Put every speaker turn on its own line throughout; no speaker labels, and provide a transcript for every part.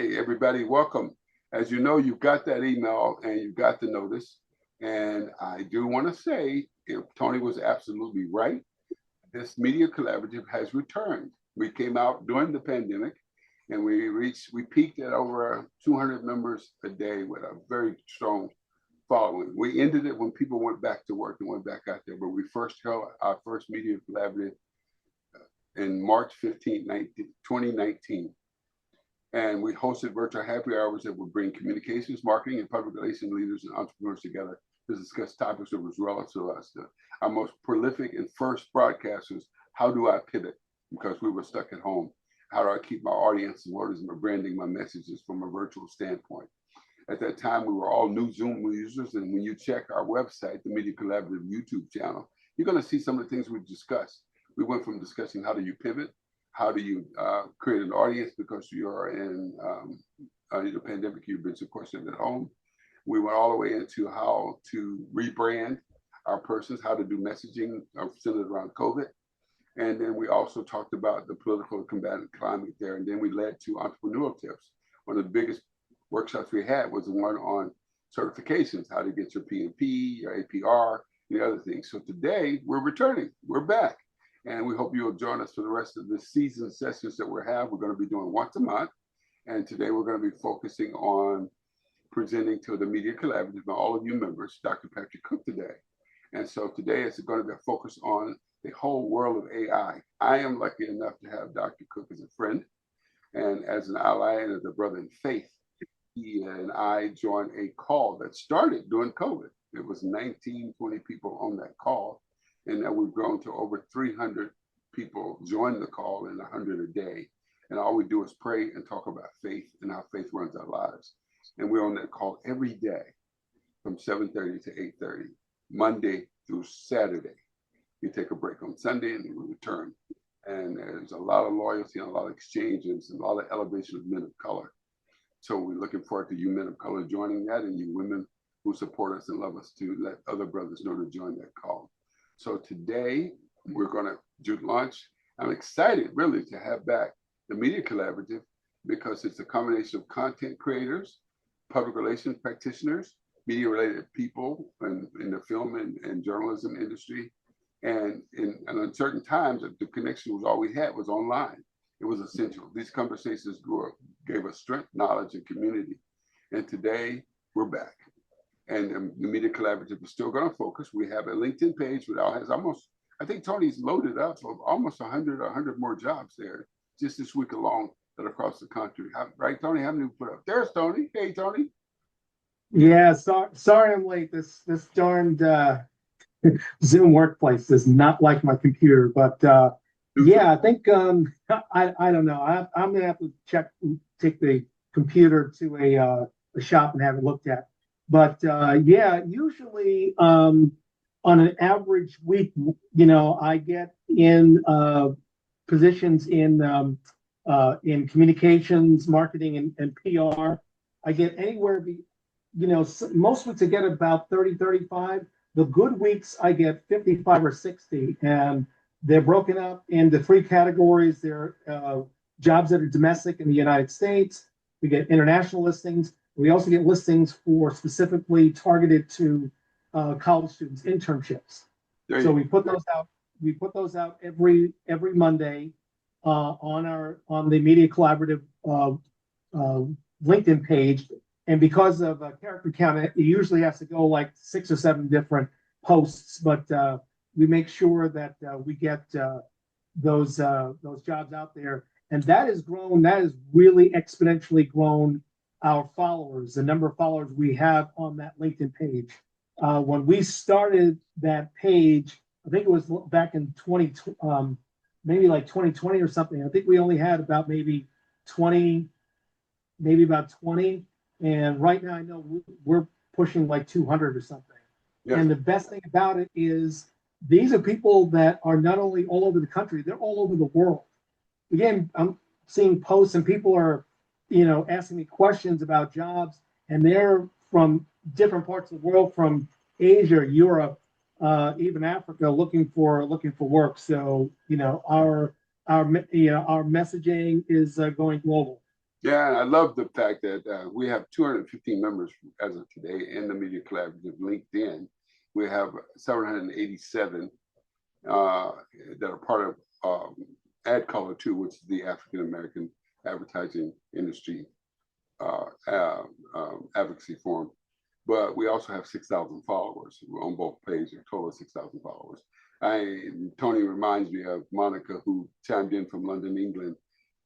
Hey, everybody, welcome. As you know, you got that email and you got the notice. And I do want to say, Tony was absolutely right. This media collaborative has returned. We came out during the pandemic and we peaked at over 200 members a day with a very strong following. We ended it when people went back to work and went back out there, but we first held our first media collaborative in March 15, 2019. And we hosted virtual happy hours that would bring communications, marketing, and public relations leaders and entrepreneurs together to discuss topics that was relevant to us. Our most prolific and first broadcasters, how do I pivot? Because we were stuck at home. How do I keep my audience and what is my branding, my messages from a virtual standpoint? At that time, we were all new Zoom users. And when you check our website, the Media Collaborative YouTube channel, you're going to see some of the things we discussed. We went from discussing how do you pivot, how do you create an audience because you're in the pandemic, you've been sequestered at home. We went all the way into how to rebrand our persons, how to do messaging centered around COVID. And then we also talked about the political and combatant climate there. And then we led to entrepreneurial tips. One of the biggest workshops we had was the one on certifications, how to get your PMP, your APR, and the other things. So today we're returning, we're back. And we hope you'll join us for the rest of the season sessions that we have. We're going to be doing once a month. And today we're going to be focusing on presenting to the Media Collaborative and all of you members, Dr. Patrick Cook today. And so today it's going to be a focus on the whole world of AI. I am lucky enough to have Dr. Cook as a friend and as an ally and as a brother in faith. He and I joined a call that started during COVID. It was 19, 20 people on that call. And now we've grown to over 300 people join the call and 100 a day. And all we do is pray and talk about faith and how faith runs our lives. And we're on that call every day from 7:30 to 8:30, Monday through Saturday. We take a break on Sunday and we return. And there's a lot of loyalty and a lot of exchanges and a lot of elevation of men of color. So we're looking forward to you men of color joining that and you women who support us and love us to let other brothers know to join that call. So today we're going to do launch. I'm excited really to have back the Media Collaborative because it's a combination of content creators, public relations practitioners, media related people in the film and journalism industry. And in uncertain times, the connection was all we had was online. It was essential. These conversations gave us strength, knowledge, and community. And today we're back. And the Media Collaborative is still going to focus. We have a LinkedIn page that has almost, I think Tony's loaded up of almost 100 more jobs there just this week alone that across the country. Right, Tony? How many we put up? There's Tony. Hey, Tony.
Yeah, sorry I'm late. This darned Zoom workplace does not like my computer, but yeah, I think I don't know. I'm gonna have to take the computer to a shop and have it looked at. But yeah, usually on an average week, I get in positions in communications, marketing, and PR. I get anywhere, most weeks I get about 30, 35. The good weeks I get 55 or 60, and they're broken up into three categories. They're jobs that are domestic in the United States. We get international listings. We also get listings for specifically targeted to college students, internships. So we put those out. We put those out every Monday on the Media Collaborative LinkedIn page. And because of character count, it usually has to go like 6 or 7 different posts. But we make sure that we get those jobs out there, and that has grown. That has really exponentially grown our followers, the number of followers we have on that LinkedIn page. When we started that page, I think it was back in maybe like 2020 or something. I think we only had about maybe 20, and right now I know we're pushing like 200 or something. Yes. And the best thing about it is these are people that are not only all over the country, they're all over the world. Again, I'm seeing posts and people are asking me questions about jobs, and they're from different parts of the world, from Asia, Europe, even Africa, looking for work. So our messaging is going global.
Yeah, and I love the fact that we have 215 members as of today in the Media Collaborative LinkedIn. We have 787 that are part of Ad Color 2, which is the African American advertising industry advocacy forum. But we also have 6,000 followers on both pages, a total of 6,000 followers. Tony reminds me of Monica, who chimed in from London, England,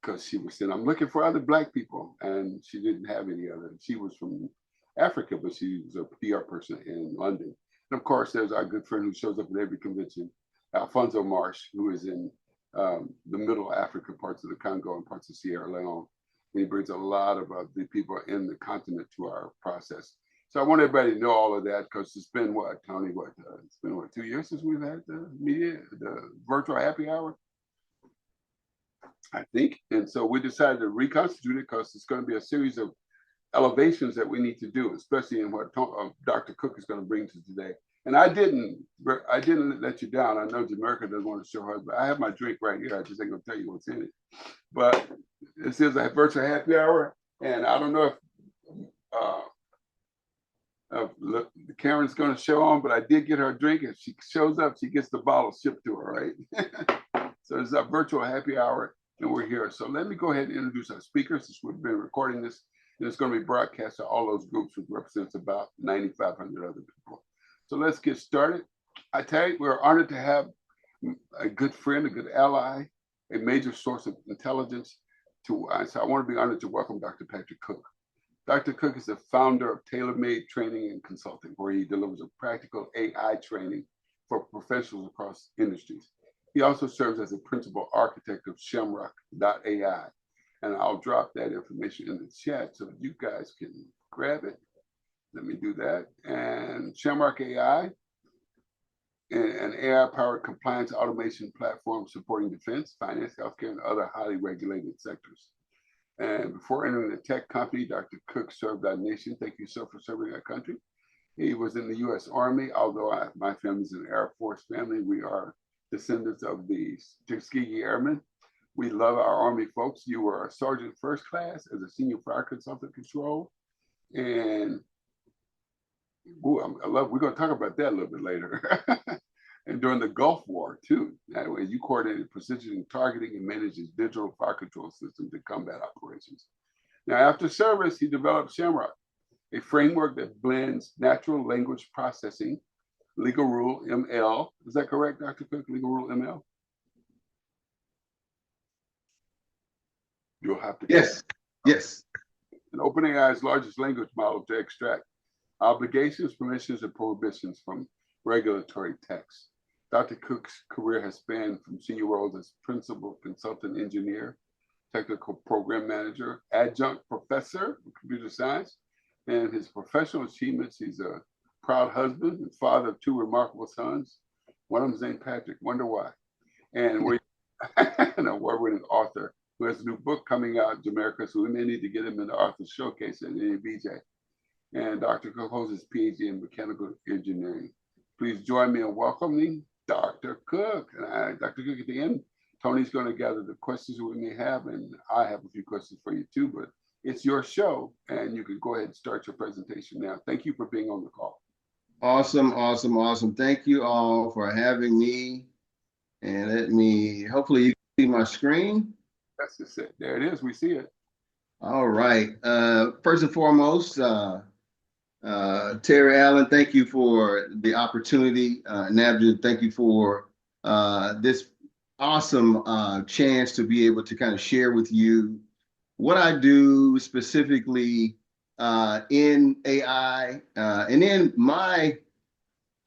because she was saying, I'm looking for other Black people. And she didn't have any other. She was from Africa, but she was a PR person in London. And of course, there's our good friend who shows up at every convention, Alfonso Marsh, who is in the middle Africa, parts of the Congo and parts of Sierra Leone. And he brings a lot of the people in the continent to our process. So I want everybody to know all of that, because it's been what, Tony, it's been 2 years since we've had the virtual happy hour, I think. And so we decided to reconstitute it because it's going to be a series of elevations that we need to do, especially in what Dr. Cook is going to bring to today. And I didn't let you down. I know Jamaica doesn't want to show her, but I have my drink right here. I just ain't going to tell you what's in it. But this is a virtual happy hour. And I don't know if Karen's going to show on, but I did get her a drink. If she shows up, she gets the bottle shipped to her, right? So it's a virtual happy hour, and we're here. So let me go ahead and introduce our speakers, since we've been recording this, and it's going to be broadcast to all those groups, which represents about 9,500 other people. So let's get started. I tell you, we're honored to have a good friend, a good ally, a major source of intelligence. So I want to be honored to welcome Dr. Patrick Cook. Dr. Cook is the founder of Tailor Made Training and Consulting, where he delivers a practical AI training for professionals across industries. He also serves as a principal architect of shamroq.ai. And I'll drop that information in the chat so that you guys can grab it. Let me do that. And Shamroq.ai, an AI-powered compliance automation platform supporting defense, finance, healthcare, and other highly regulated sectors. And before entering the tech company, Dr. Cook served our nation. Thank you, sir, for serving our country. He was in the U.S. Army, although my family's an Air Force family. We are descendants of the Tuskegee Airmen. We love our Army folks. You were a sergeant first class as a senior fire consultant control. And we're going to talk about that a little bit later. And during the Gulf War, too. That way, you coordinated precision targeting and managed digital fire control systems to combat operations. Now, after service, he developed Shamroq, a framework that blends natural language processing, legal rule ML. Is that correct, Dr. Cook? Legal rule ML? You'll have to.
Yes. Yes.
And OpenAI's largest language model to extract obligations, permissions, and prohibitions from regulatory text. Dr. Cook's career has spanned from senior roles as principal consultant engineer, technical program manager, adjunct professor of computer science, and his professional achievements. He's a proud husband and father of 2 remarkable sons. One of them is named Patrick, wonder why. And we're an award-winning author who has a new book coming out, Jamaica, so we may need to get him in the author showcase at NABJ. And Dr. Cook holds his PhD in mechanical engineering. Please join me in welcoming Dr. Cook. And Dr. Cook, at the end, Tony's going to gather the questions we may have, and I have a few questions for you too, but it's your show, and you can go ahead and start your presentation now. Thank you for being on the call.
Awesome, awesome, awesome. Thank you all for having me. And hopefully you can see my screen.
That's just it. There it is. We see it.
All right. First and foremost, Terry Allen, thank you for the opportunity. NABJ, thank you for this awesome chance to be able to kind of share with you what I do specifically in AI and in my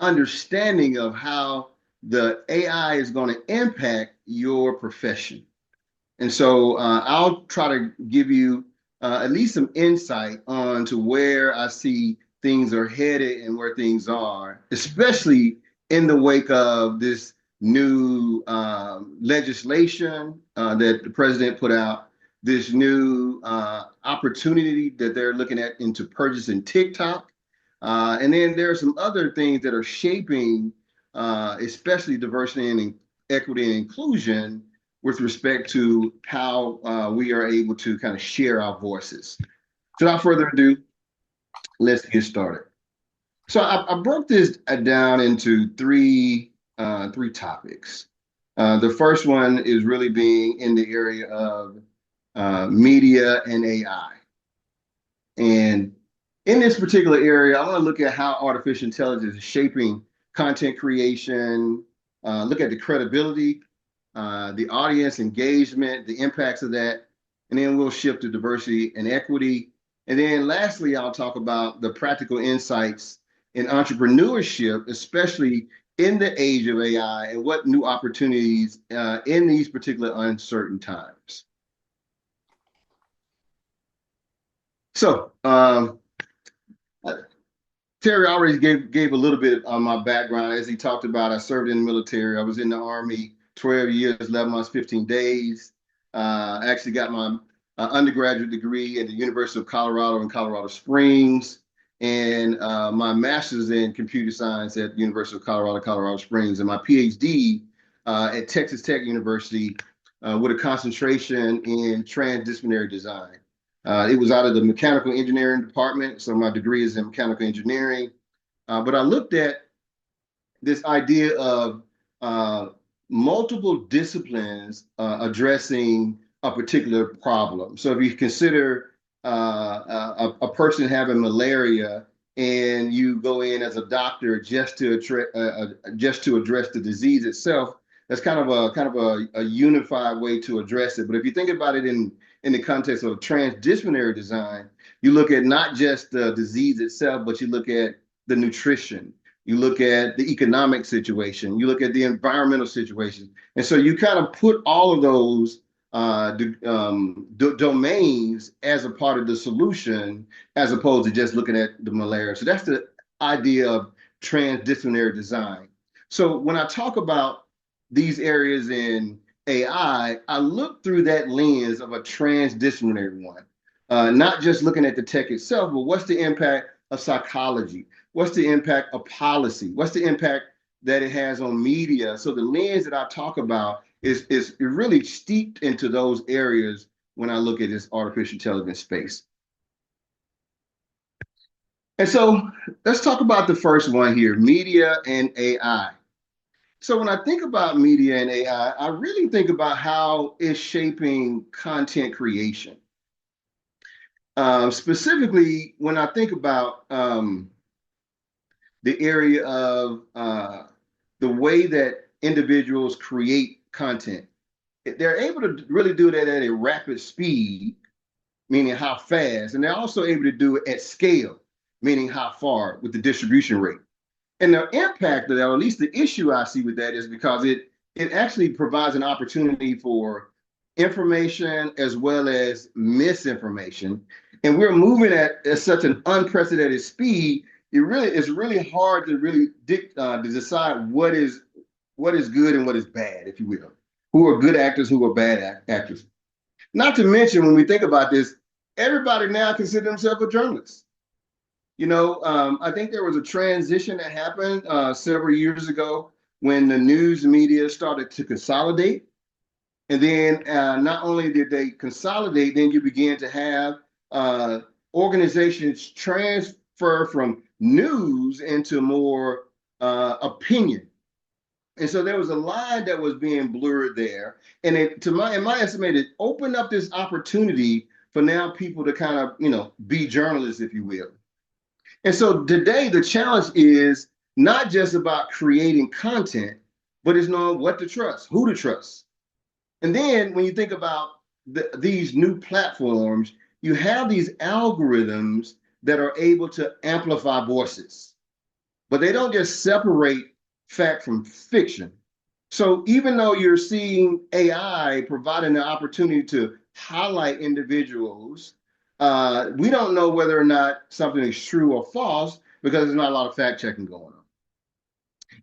understanding of how the AI is going to impact your profession. And so I'll try to give you at least some insight on to where I see things are headed and where things are, especially in the wake of this new legislation that the president put out, this new opportunity that they're looking at into purchasing TikTok. And then there are some other things that are shaping, especially diversity and equity and inclusion with respect to how we are able to kind of share our voices. So without further ado, let's get started. So I broke this down into three topics. The first one is really being in the area of media and AI. And in this particular area, I want to look at how artificial intelligence is shaping content creation, look at the credibility, the audience engagement, the impacts of that, and then we'll shift to diversity and equity. And then lastly, I'll talk about the practical insights in entrepreneurship, especially in the age of AI, and what new opportunities in these particular uncertain times. So, Terry already gave a little bit on my background. As he talked about, I served in the military. I was in the Army 12 years, 11 months, 15 days. I actually got my undergraduate degree at the University of Colorado in Colorado Springs, and my master's in computer science at the University of Colorado, Colorado Springs, and my PhD at Texas Tech University with a concentration in transdisciplinary design. It was out of the mechanical engineering department, so my degree is in mechanical engineering. But I looked at this idea of multiple disciplines addressing a particular problem. So if you consider a person having malaria and you go in as a doctor just to address the disease itself, that's kind of a unified way to address it. But if you think about it in the context of transdisciplinary design, you look at not just the disease itself, but you look at the nutrition, you look at the economic situation, you look at the environmental situation. And so you kind of put all of those domains as a part of the solution, as opposed to just looking at the malaria. So that's the idea of transdisciplinary design. So when I talk about these areas in AI, I look through that lens of a transdisciplinary one, not just looking at the tech itself, but what's the impact of psychology? What's the impact of policy? What's the impact that it has on media? So the lens that I talk about is really steeped into those areas when I look at this artificial intelligence space. And so let's talk about the first one here, media and AI. So when I think about media and AI, I really think about how it's shaping content creation. Specifically, when I think about the area of the way that individuals create content, they're able to really do that at a rapid speed, meaning how fast, and they're also able to do it at scale, meaning how far with the distribution rate. And the impact of that, or at least the issue I see with that, is because it actually provides an opportunity for information as well as misinformation. And we're moving at such an unprecedented speed. It's really hard to really to decide what is good and what is bad, if you will. Who are good actors, who are bad actors. Not to mention, when we think about this, everybody now considers themselves a journalist. You know, I think there was a transition that happened several years ago when the news media started to consolidate. And then not only did they consolidate, then you began to have organizations transfer from news into more opinion. And so there was a line that was being blurred there. And in my estimate, it opened up this opportunity for now people to kind of, be journalists, if you will. And so today, the challenge is not just about creating content, but it's knowing what to trust, who to trust. And then when you think about these new platforms, you have these algorithms that are able to amplify voices, but they don't just separate fact from fiction. So even though you're seeing AI providing the opportunity to highlight individuals, we don't know whether or not something is true or false because there's not a lot of fact checking going on.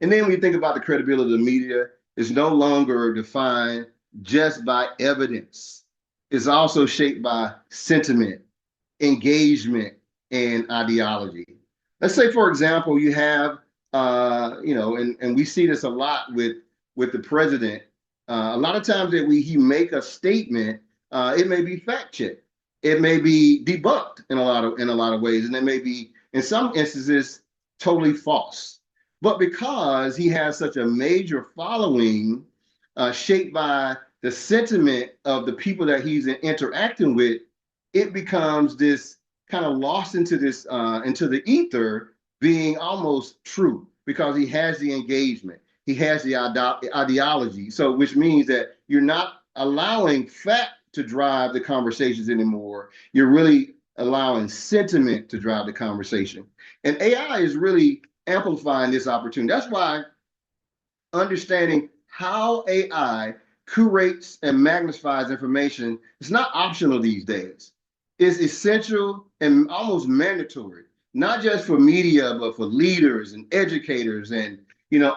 And then when you think about the credibility of the media, it's no longer defined just by evidence. It's also shaped by sentiment, engagement, and ideology. Let's say, for example, you have, and we see this a lot with the president A lot of times that he make a statement, it may be fact checked, it may be debunked in a lot of ways, and it may be in some instances totally false. But because he has such a major following, shaped by the sentiment of the people that he's interacting with, it becomes this kind of lost into the ether, being almost true because he has the engagement, he has the ideology. So, which means that you're not allowing fact to drive the conversations anymore. You're really allowing sentiment to drive the conversation. And AI is really amplifying this opportunity. That's why understanding how AI curates and magnifies information is not optional these days. It's essential and almost mandatory, not just for media, but for leaders and educators and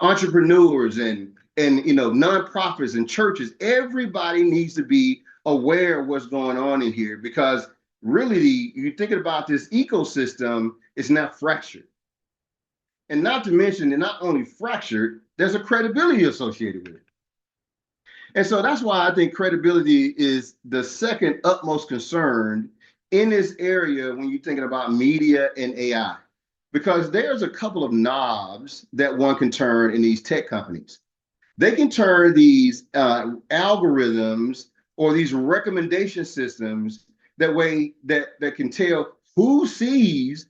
entrepreneurs and nonprofits and churches. Everybody needs to be aware of what's going on in here, because really, you're thinking about this ecosystem, it's not fractured. And not to mention, they're not only fractured, there's a credibility associated with it. And so that's why I think credibility is the second utmost concern in this area when you're thinking about media and AI, because there's a couple of knobs that one can turn in these tech companies. They can turn these algorithms or these recommendation systems that can tell who sees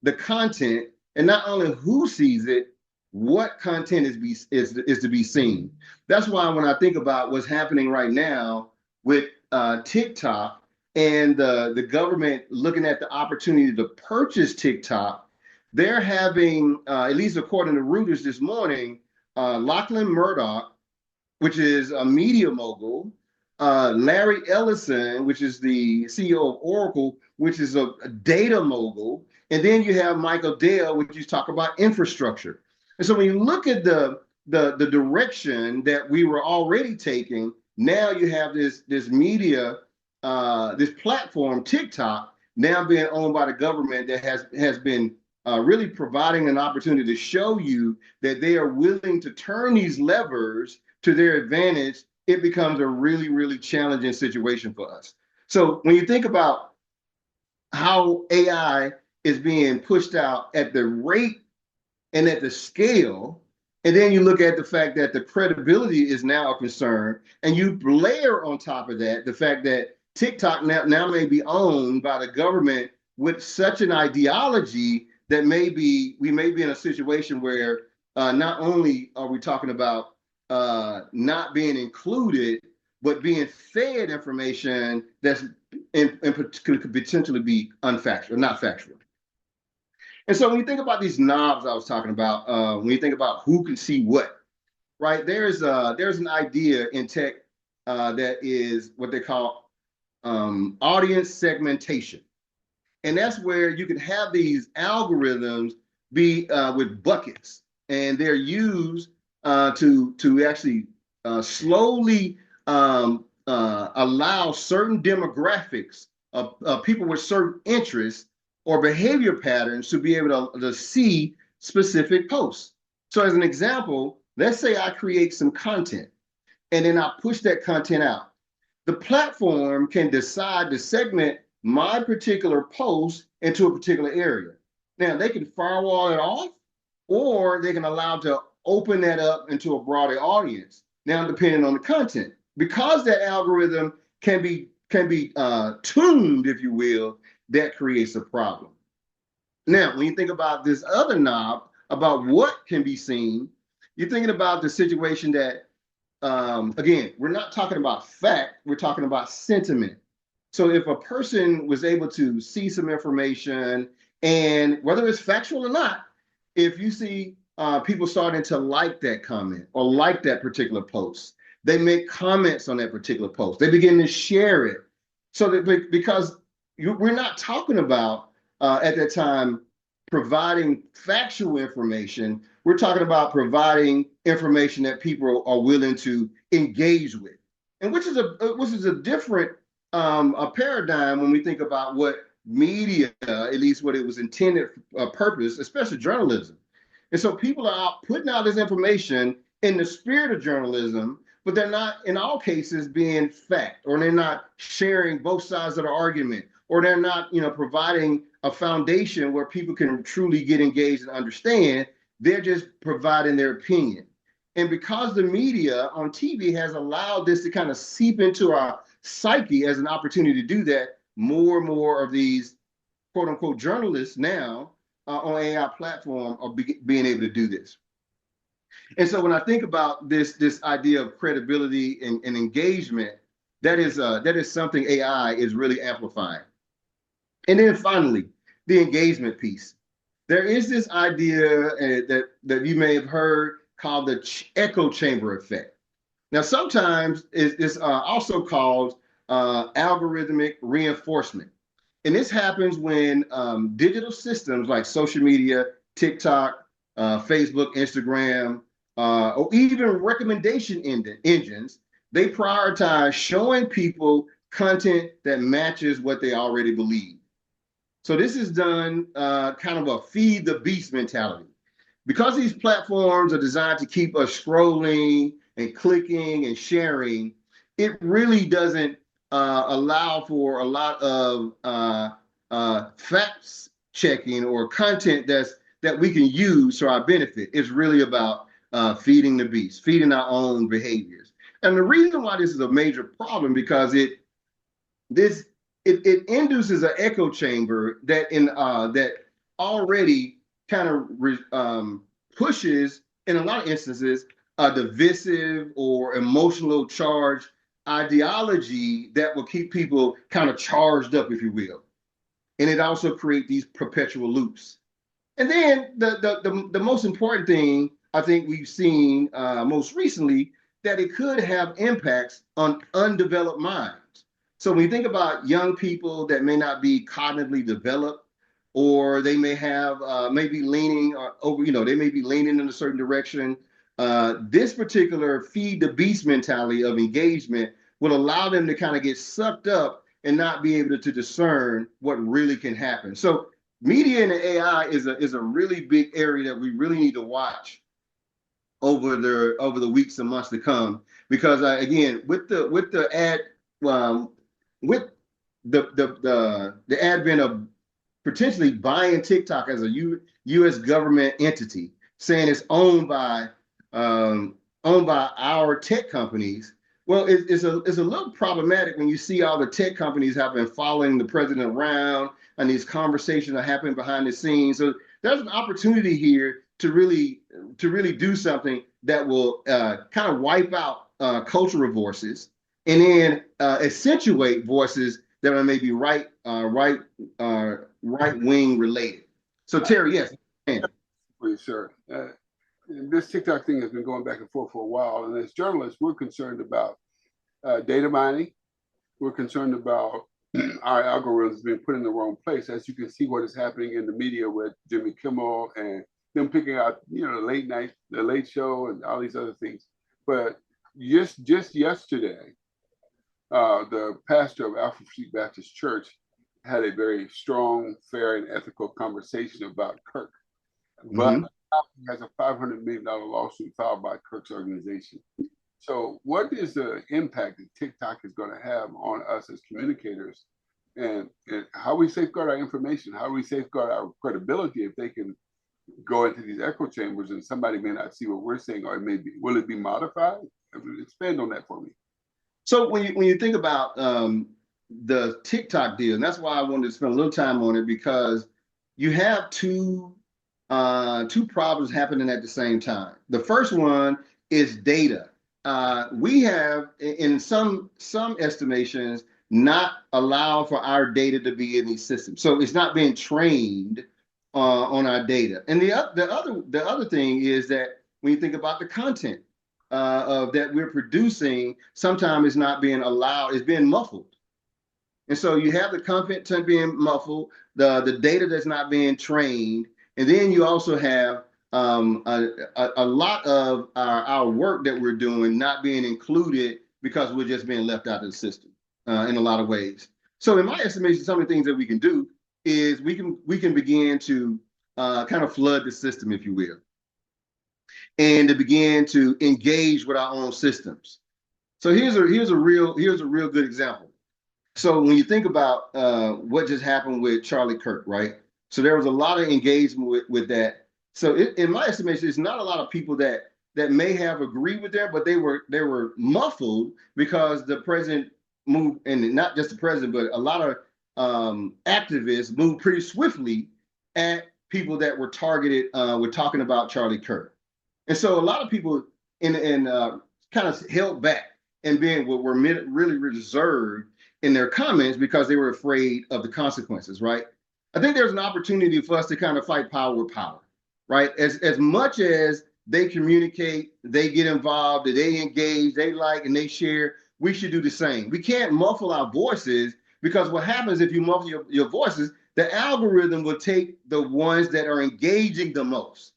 the content, and not only who sees it, what content is to be seen. That's why when I think about what's happening right now with TikTok and the government looking at the opportunity to purchase TikTok, they're having, at least according to Reuters this morning, Lachlan Murdoch, which is a media mogul, Larry Ellison, which is the CEO of Oracle, which is a data mogul, and then you have Michael Dell, which you talk about infrastructure. And so when you look at the direction that we were already taking, now you have this media, this platform, TikTok, now being owned by the government, that has been really providing an opportunity to show you that they are willing to turn these levers to their advantage. It becomes a really, really challenging situation for us. So when you think about how AI is being pushed out at the rate and at the scale, and then you look at the fact that the credibility is now a concern, and you layer on top of that the fact that TikTok now may be owned by the government with such an ideology that we may be in a situation where not only are we talking about not being included, but being fed information that's could potentially be unfactual, not factual. And so when you think about these knobs I was talking about, when you think about who can see what, right? There's an idea in tech that is what they call audience segmentation. And that's where you can have these algorithms be with buckets, and they're used to actually slowly allow certain demographics of people with certain interests or behavior patterns to be able to see specific posts. So as an example, let's say I create some content and then I push that content out. The platform can decide to segment my particular post into a particular area. Now, they can firewall it off, or they can allow to open that up into a broader audience. Now, depending on the content, because that algorithm can be tuned, if you will, that creates a problem. Now, when you think about this other knob about what can be seen, you're thinking about the situation that, again, we're not talking about fact, we're talking about sentiment. So if a person was able to see some information, and whether it's factual or not, if you see people starting to like that comment or like that particular post, they make comments on that particular post, they begin to share it. So that because we're not talking about at that time providing factual information, we're talking about providing information that people are willing to engage with, and which is a different a paradigm when we think about what media, at least what it was intended purpose, especially journalism. And so people are out putting out this information in the spirit of journalism, but they're not in all cases being fact, or they're not sharing both sides of the argument, or they're not, providing a foundation where people can truly get engaged and understand. They're just providing their opinion. And because the media on TV has allowed this to kind of seep into our psyche as an opportunity to do that, more and more of these quote unquote journalists now on AI platform are being able to do this. And so when I think about this idea of credibility and engagement, that is something AI is really amplifying. And then finally, the engagement piece. There is this idea that you may have heard called the echo chamber effect. Now, sometimes it's also called algorithmic reinforcement. And this happens when digital systems like social media, TikTok, Facebook, Instagram, or even recommendation engines, they prioritize showing people content that matches what they already believe. So this is done kind of a feed the beast mentality. Because these platforms are designed to keep us scrolling and clicking and sharing, it really doesn't allow for a lot of facts checking or content that we can use to our benefit. It's really about feeding the beast, feeding our own behaviors. And the reason why this is a major problem, because it induces an echo chamber that already kind of pushes, in a lot of instances, a divisive or emotional charged ideology that will keep people kind of charged up, if you will. And it also creates these perpetual loops. And then the most important thing I think we've seen most recently, that it could have impacts on undeveloped minds. So when you think about young people that may not be cognitively developed, or they may have maybe leaning over, they may be leaning in a certain direction. This particular feed the beast mentality of engagement will allow them to kind of get sucked up and not be able to discern what really can happen. So media and AI is a really big area that we really need to watch over the weeks and months to come, because again, with the advent of potentially buying TikTok as a U.S. government entity, saying it's owned by our tech companies. Well, it's a little problematic when you see all the tech companies have been following the president around, and these conversations are happening behind the scenes. So there's an opportunity here to really do something that will kind of wipe out cultural voices, and then accentuate voices that are maybe right wing related. So Terry, yes.
For sure. This TikTok thing has been going back and forth for a while, and as journalists, we're concerned about data mining. We're concerned about our algorithms being put in the wrong place. As you can see, what is happening in the media with Jimmy Kimmel and them picking out, the Late Show, and all these other things. But just yesterday, the pastor of Alpha Street Baptist Church had a very strong, fair, and ethical conversation about Kirk. But he has a $500 million lawsuit filed by Kirk's organization. So what is the impact that TikTok is going to have on us as communicators, and how we safeguard our information, how we safeguard our credibility if they can go into these echo chambers and somebody may not see what we're saying, or will it be modified? Expand on that for me.
So when you think about the TikTok deal, and that's why I wanted to spend a little time on it, because you have two problems happening at the same time. The first one is data. We have, in some estimations, not allow for our data to be in these systems. So it's not being trained on our data. And the other thing is that when you think about the content that we're producing, sometimes it's not being allowed, it's being muffled. And so you have the content being muffled, the data that's not being trained, and then you also have a lot of our work that we're doing not being included because we're just being left out of the system in a lot of ways. So in my estimation, some of the things that we can do is we can begin to kind of flood the system, if you will, and to begin to engage with our own systems. So here's a real good example. So when you think about what just happened with Charlie Kirk, right? So there was a lot of engagement with that. So in my estimation, it's not a lot of people that may have agreed with that, but they were muffled because the president moved, and not just the president, but a lot of activists moved pretty swiftly at people that were targeted with talking about Charlie Kirk. And so a lot of people in kind of held back and were really reserved in their comments because they were afraid of the consequences, right? I think there's an opportunity for us to kind of fight power with power, right? As much as they communicate, they get involved, they engage, they like, and they share, we should do the same. We can't muffle our voices because what happens if you muffle your voices, the algorithm will take the ones that are engaging the most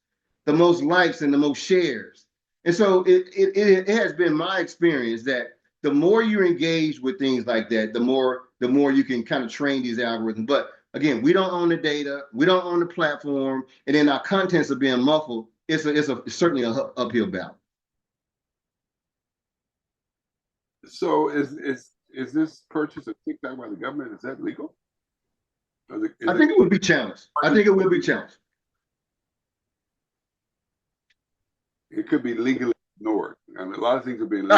likes and the most shares. And so it has been my experience that the more you're engaged with things like that, the more you can kind of train these algorithms. But again, we don't own the data, we don't own the platform, and then our contents are being muffled. It's certainly an uphill battle.
So is this purchase of TikTok by the government, is that legal?
I think it would be challenged. I think it will be challenged.
It could be legally ignored. I mean, a lot of things are being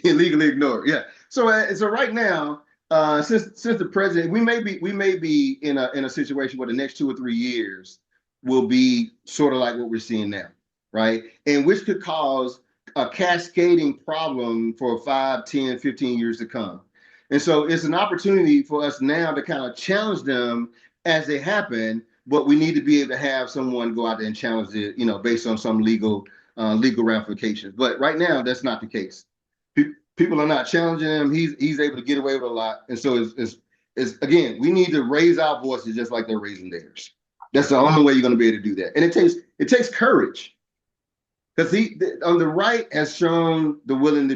illegally ignored. Yeah. So right now, since the president, we may be in a situation where the next 2 or 3 years will be sort of like what we're seeing now, right? And which could cause a cascading problem for 5, 10, 15 years to come. And so it's an opportunity for us now to kind of challenge them as they happen, but we need to be able to have someone go out there and challenge it, based on some legal ramifications. But right now, that's not the case. People are not challenging him. He's able to get away with a lot. And so it's again, we need to raise our voices just like they're raising theirs. That's the only way you're going to be able to do that. And it takes courage, because he on the right has shown the willing to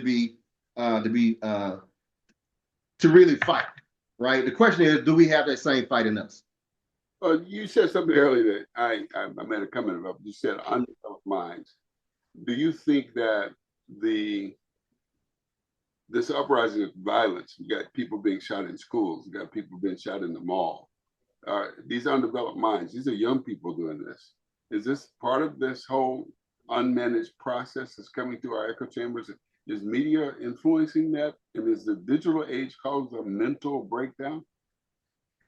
really fight. Right. The question is, do we have that same fight in us?
You said something earlier that I made a comment about. You said undeveloped minds. Do you think that this uprising of violence, you got people being shot in schools, you got people being shot in the mall, these undeveloped minds, these are young people doing this. Is this part of this whole unmanaged process that's coming through our echo chambers? Is media influencing that? And is the digital age causing a mental breakdown?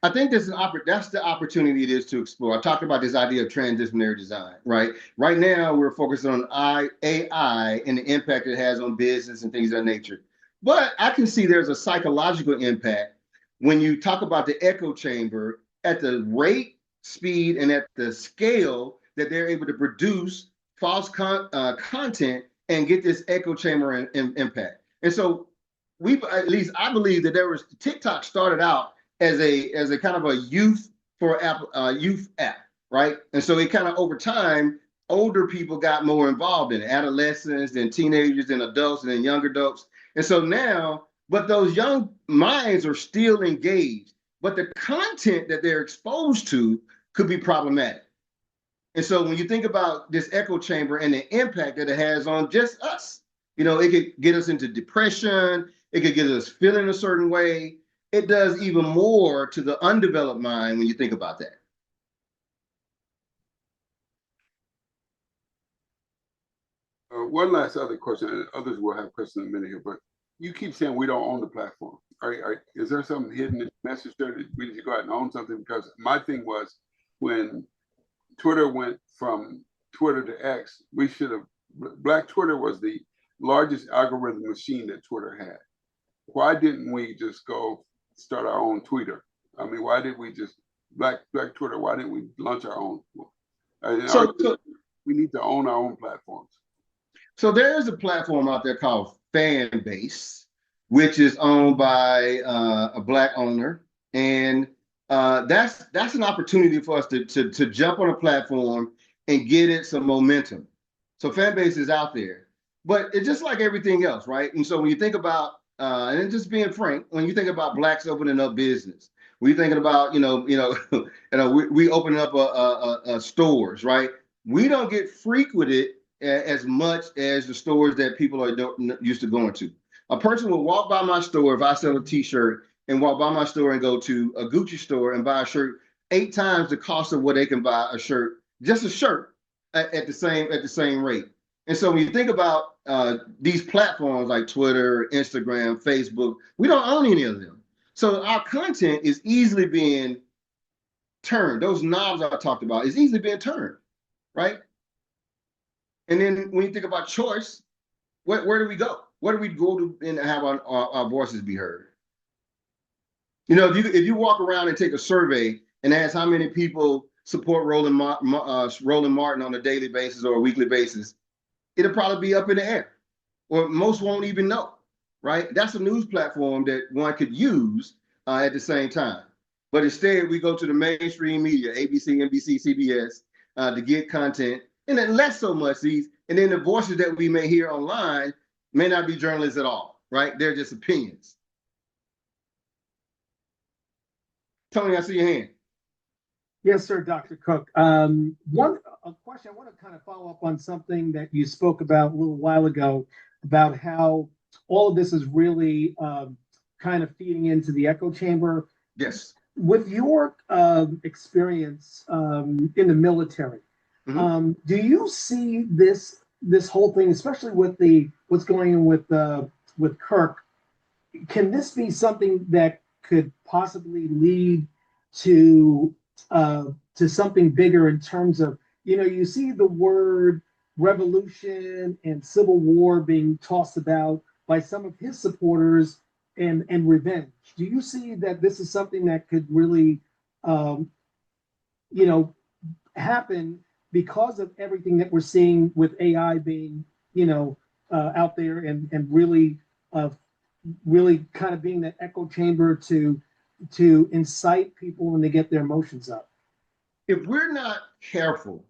I think that's the opportunity it is to explore. I talked about this idea of transdisciplinary design, right? Right now, we're focused on AI and the impact it has on business and things of that nature. But I can see there's a psychological impact when you talk about the echo chamber at the rate, speed, and at the scale that they're able to produce false content and get this echo chamber and impact. And so at least I believe that TikTok started out as a kind of a youth app, right? And so it kind of over time, older people got more involved in it, adolescents and teenagers and adults and then young adults. And so now, but those young minds are still engaged, but the content that they're exposed to could be problematic. And so when you think about this echo chamber and the impact that it has on just us, it could get us into depression, it could get us feeling a certain way. It does even more to the undeveloped mind when you think about that.
One last other question, and others will have questions in a minute here, but you keep saying we don't own the platform. Is there some hidden message there that we need to go out and own something? Because my thing was, when Twitter went from Twitter to X, Black Twitter was the largest algorithm machine that Twitter had. Why didn't we just go start our own Twitter? I mean, why did we just Black Twitter? Why didn't we launch our own? We need to own our own platforms.
So there is a platform out there called Fanbase, which is owned by a Black owner, and that's an opportunity for us to jump on a platform and get it some momentum. So Fanbase is out there, but it's just like everything else, right? And so when you think about and just being frank, when you think about Blacks opening up business, we're thinking about we opening up stores, right? We don't get frequented as much as the stores that people are used to going to. A person will walk by my store if I sell a t-shirt and walk by my store and go to a Gucci store and buy a shirt 8 times the cost of what they can buy a shirt, just a shirt at the same rate. And so when you think about these platforms like Twitter, Instagram, Facebook, we don't own any of them. So our content is easily being turned. Those knobs I talked about is easily being turned, right? And then when you think about choice, where do we go? Where do we go to and have our voices be heard? You know, if you walk around and take a survey and ask how many people support Roland Martin on a daily basis or a weekly basis, it'll probably be up in the air, or most won't even know, right? That's a news platform that one could use at the same time. But instead, we go to the mainstream media, ABC, NBC, CBS, to get content, and then less so much these, and then the voices that we may hear online may not be journalists at all, right? They're just opinions. Tony, I see your hand.
Yes, sir, Dr. Cook. A question I want to kind of follow up on something that you spoke about a little while ago about how all of this is really kind of feeding into the echo chamber.
Yes.
With your experience in the military, do you see this whole thing, especially with what's going on with Kirk? Can this be something that could possibly lead to something bigger in terms of, you see the word revolution and civil war being tossed about by some of his supporters and revenge. Do you see that this is something that could really, happen because of everything that we're seeing with AI being, out there and really kind of being that echo chamber to incite people when they get their emotions up?
If we're not careful,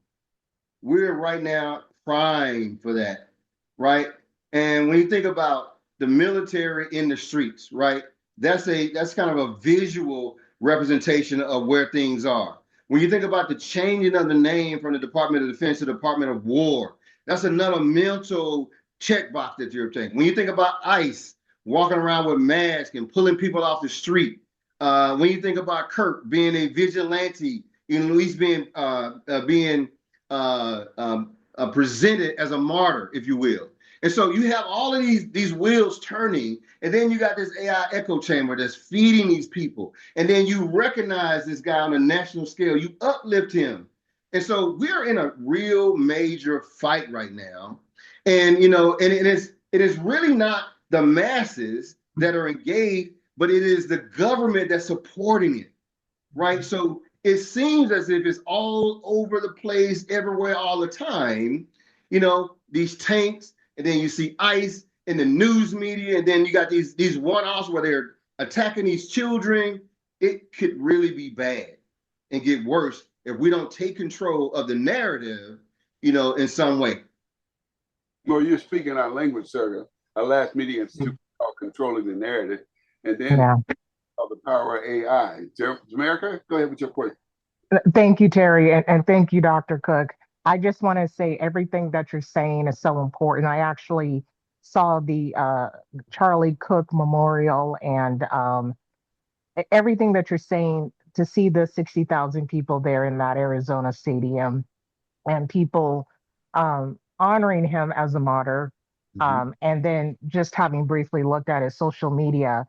we're right now crying for that, right? And when you think about the military in the streets, right? That's kind of a visual representation of where things are. When you think about the changing of the name from the Department of Defense to the Department of War, that's another mental checkbox that you're taking. When you think about ICE walking around with masks and pulling people off the street, when you think about Kirk being a vigilante, he's being presented as a martyr, if you will. And so you have all of these wheels turning, and then you got this AI echo chamber that's feeding these people. And then you recognize this guy on a national scale, you uplift him. And so we're in a real major fight right now. And it is really not the masses that are engaged, but it is the government that's supporting it, right? So it seems as if it's all over the place, everywhere, all the time. These tanks, and then you see ICE in the news media, and then you got these one-offs where they're attacking these children. It could really be bad and get worse if we don't take control of the narrative, in some way.
Well, you're speaking our language, sir. Our last meeting is called Controlling the Narrative, and then the power of AI. Jamaica, go ahead with your question.
Thank you, Terry, and thank you, Dr. Cook. I just want to say everything that you're saying is so important. I actually saw the Charlie Cook Memorial, and everything that you're saying, to see the 60,000 people there in that Arizona stadium and people honoring him as a martyr. And then just having briefly looked at his social media,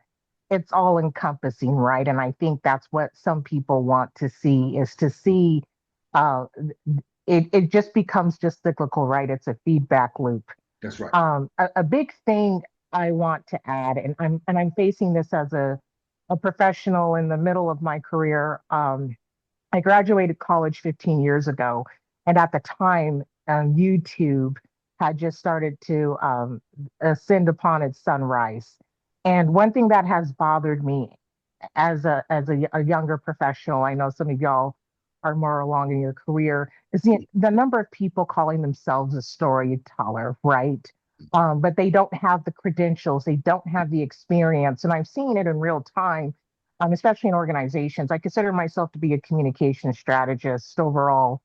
it's all encompassing, right? And I think that's what some people want to see, is to see it just becomes just cyclical, right? It's a feedback loop.
That's right.
A big thing I want to add, and I'm facing this as a professional in the middle of my career. I graduated college 15 years ago, and at the time, YouTube had just started to ascend upon its sunrise. And one thing that has bothered me as a younger professional, I know some of y'all are more along in your career, is the number of people calling themselves a storyteller, right? But they don't have the credentials, they don't have the experience. And I'm seeing it in real time, especially in organizations. I consider myself to be a communication strategist overall,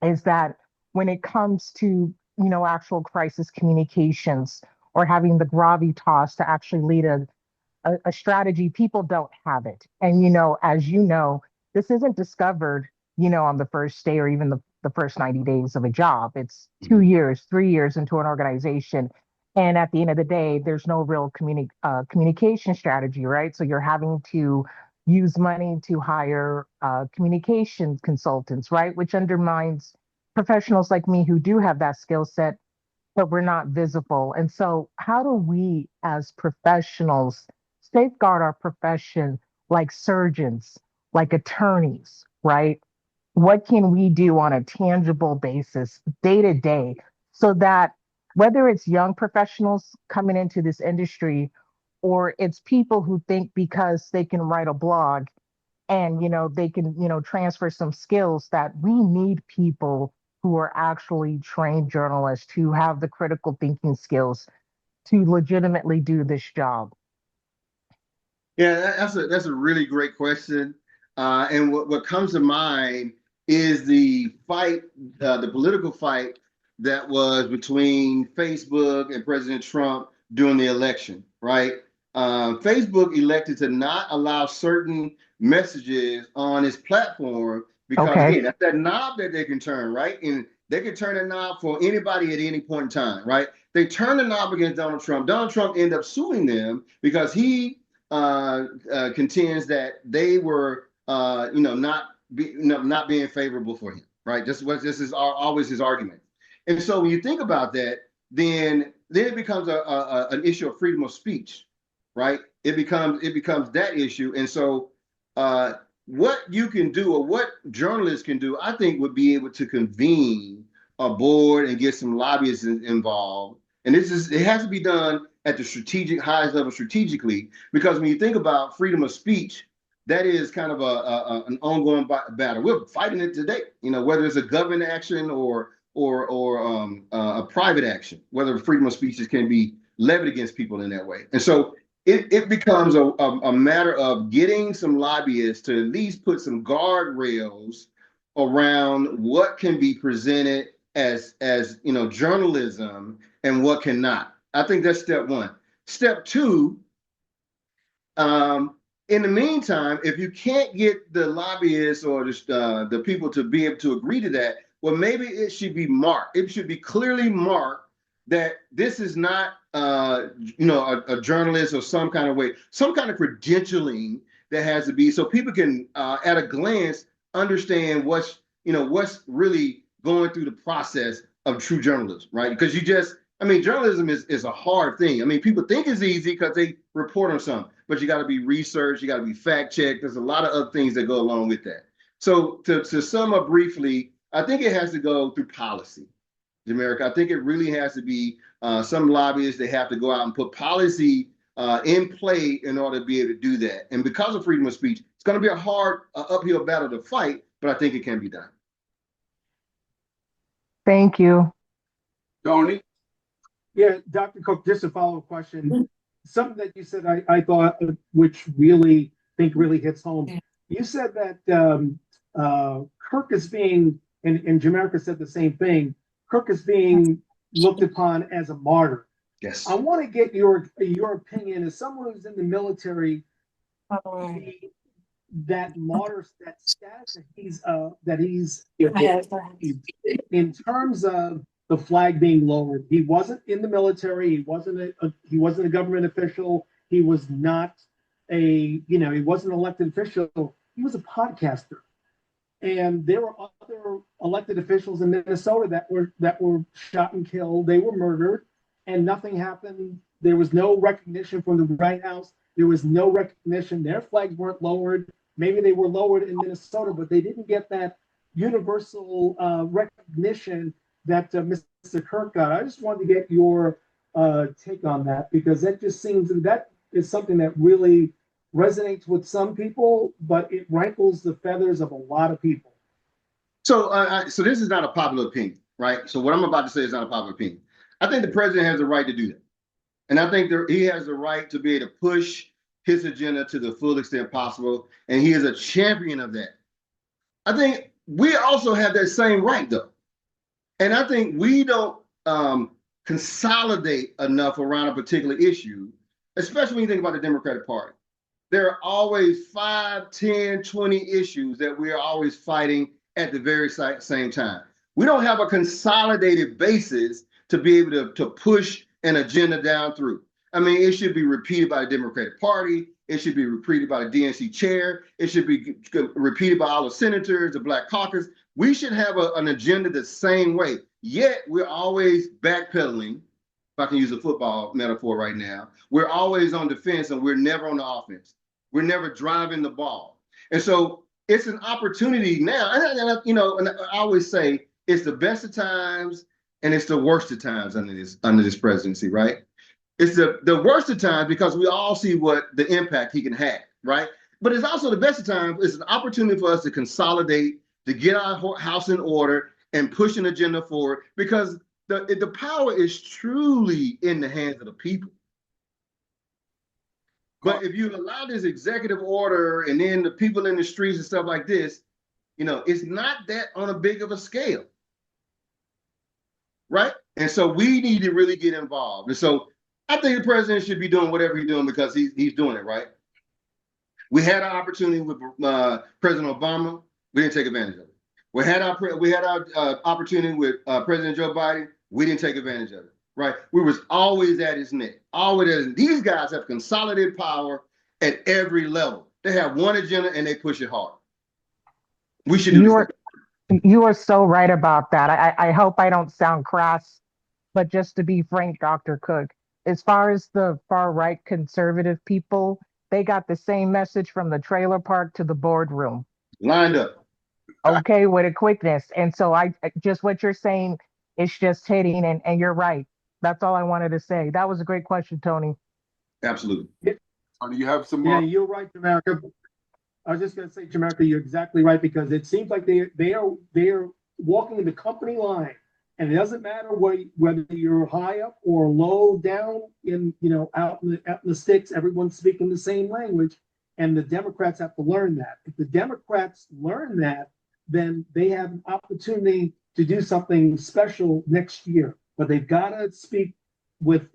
is that when it comes to actual crisis communications or having the gravitas to actually lead a strategy. People don't have it. And, as you know, this isn't discovered, on the first day or even the first 90 days of a job. It's 2 years, 3 years into an organization. And at the end of the day, there's no real communication strategy, right? So you're having to use money to hire communications consultants, right? Which undermines professionals like me who do have that skill set, but we're not visible. And so, how do we as professionals safeguard our profession like surgeons, like attorneys, right? What can we do on a tangible basis, day to day, so that whether it's young professionals coming into this industry or it's people who think because they can write a blog and they can transfer some skills, that we need people who are actually trained journalists who have the critical thinking skills to legitimately do this job?
Yeah, that's a really great question. And what comes to mind is the fight, the political fight that was between Facebook and President Trump during the election, right? Facebook elected to not allow certain messages on its platform because,
Okay.
again, that's that knob that they can turn, right? And they can turn the knob for anybody at any point in time, right? They turned the knob against Donald Trump. Donald Trump ended up suing them because he contends that they were, not being favorable for him, right? This is always his argument. And so when you think about that, then it becomes an issue of freedom of speech, right? It becomes that issue. And so what you can do, or what journalists can do, I think, would be able to convene a board and get some lobbyists involved. And it has to be done at the highest level strategically, because when you think about freedom of speech, that is kind of an ongoing battle. We're fighting it today, whether it's a government action or a private action, whether freedom of speech can be levied against people in that way. And so it becomes a matter of getting some lobbyists to at least put some guardrails around what can be presented as journalism and what cannot. I think that's step one. Step two, in the meantime, if you can't get the lobbyists or the people to be able to agree to that, well, maybe it should be marked. It should be clearly marked that this is not, a journalist or some kind of way, some kind of credentialing that has to be, so people can, at a glance, understand what's really going through the process of true journalism, right? Because journalism is a hard thing. I mean, people think it's easy because they report on something, but you got to be researched, you got to be fact checked. There's a lot of other things that go along with that. So to sum up briefly, I think it has to go through policy, Jamerica. I think it really has to be some lobbyists. They have to go out and put policy in play in order to be able to do that. And because of freedom of speech, it's going to be a hard uphill battle to fight, but I think it can be done.
Thank you.
Tony?
Yeah, Dr. Cook, just a follow-up question. Something that you said I thought, which really hits home. You said that Kirk is being, and Jamaica said the same thing, Kirk is being looked upon as a martyr.
Yes.
I want to get your opinion as someone who's in the military, that martyr, that status that he's in terms of the flag being lowered. He wasn't in the military. He wasn't a government official. He was not he wasn't an elected official. He was a podcaster. And there were other elected officials in Minnesota that were shot and killed. They were murdered, and nothing happened. There was no recognition from the White House. There was no recognition. Their flags weren't lowered. Maybe they were lowered in Minnesota, but they didn't get that universal recognition that Mr. Kirk got. I just wanted to get your take on that, because that just seems that is something that really resonates with some people, but it rankles the feathers of a lot of people.
So this is not a popular opinion, right? So what I'm about to say is not a popular opinion. I think the president has the right to do that. And I think he has the right to be able to push his agenda to the full extent possible. And he is a champion of that. I think we also have that same right, though. And I think we don't consolidate enough around a particular issue, especially when you think about the Democratic Party. There are always 5, 10, 20 issues that we are always fighting at the very same time. We don't have a consolidated basis to be able to push an agenda down through. I mean, it should be repeated by the Democratic Party. It should be repeated by the DNC chair. It should be repeated by all the senators, the Black Caucus. We should have an agenda the same way. Yet we're always backpedaling. If I can use a football metaphor right now, we're always on defense and we're never on the offense. We're never driving the ball. And so it's an opportunity now. And I always say it's the best of times and it's the worst of times under this presidency, right? It's the worst of times because we all see what the impact he can have, right? But it's also the best of times. It's an opportunity for us to consolidate, to get our house in order and push an agenda forward, because the power is truly in the hands of the people. But if you allow this executive order and then the people in the streets and stuff like this, it's not that on a big of a scale, right? And so we need to really get involved. And so I think the president should be doing whatever he's doing because he's doing it, right? We had our opportunity with President Obama. We didn't take advantage of it. We had our opportunity with President Joe Biden. We didn't take advantage of it. Right, we was always at his neck. These guys have consolidated power at every level. They have one agenda and they push it hard. We should do
You are so right about that. I hope I don't sound crass, but just to be frank, Dr. Cook, as far as the far right conservative people, they got the same message from the trailer park to the boardroom.
Lined up.
Okay, with a quickness. And so I just what you're saying, it's just hitting, and you're right. That's all I wanted to say. That was a great question, Tony.
Absolutely.
Tony, you have some
Yeah,
more?
you're right, Jamaica. I was just going to say, Jamaica, you're exactly right, because it seems like they are walking the company line, and it doesn't matter whether you're high up or low down out in the sticks. Everyone's speaking the same language, and the Democrats have to learn that. If the Democrats learn that, then they have an opportunity to do something special next year. But they've got to speak with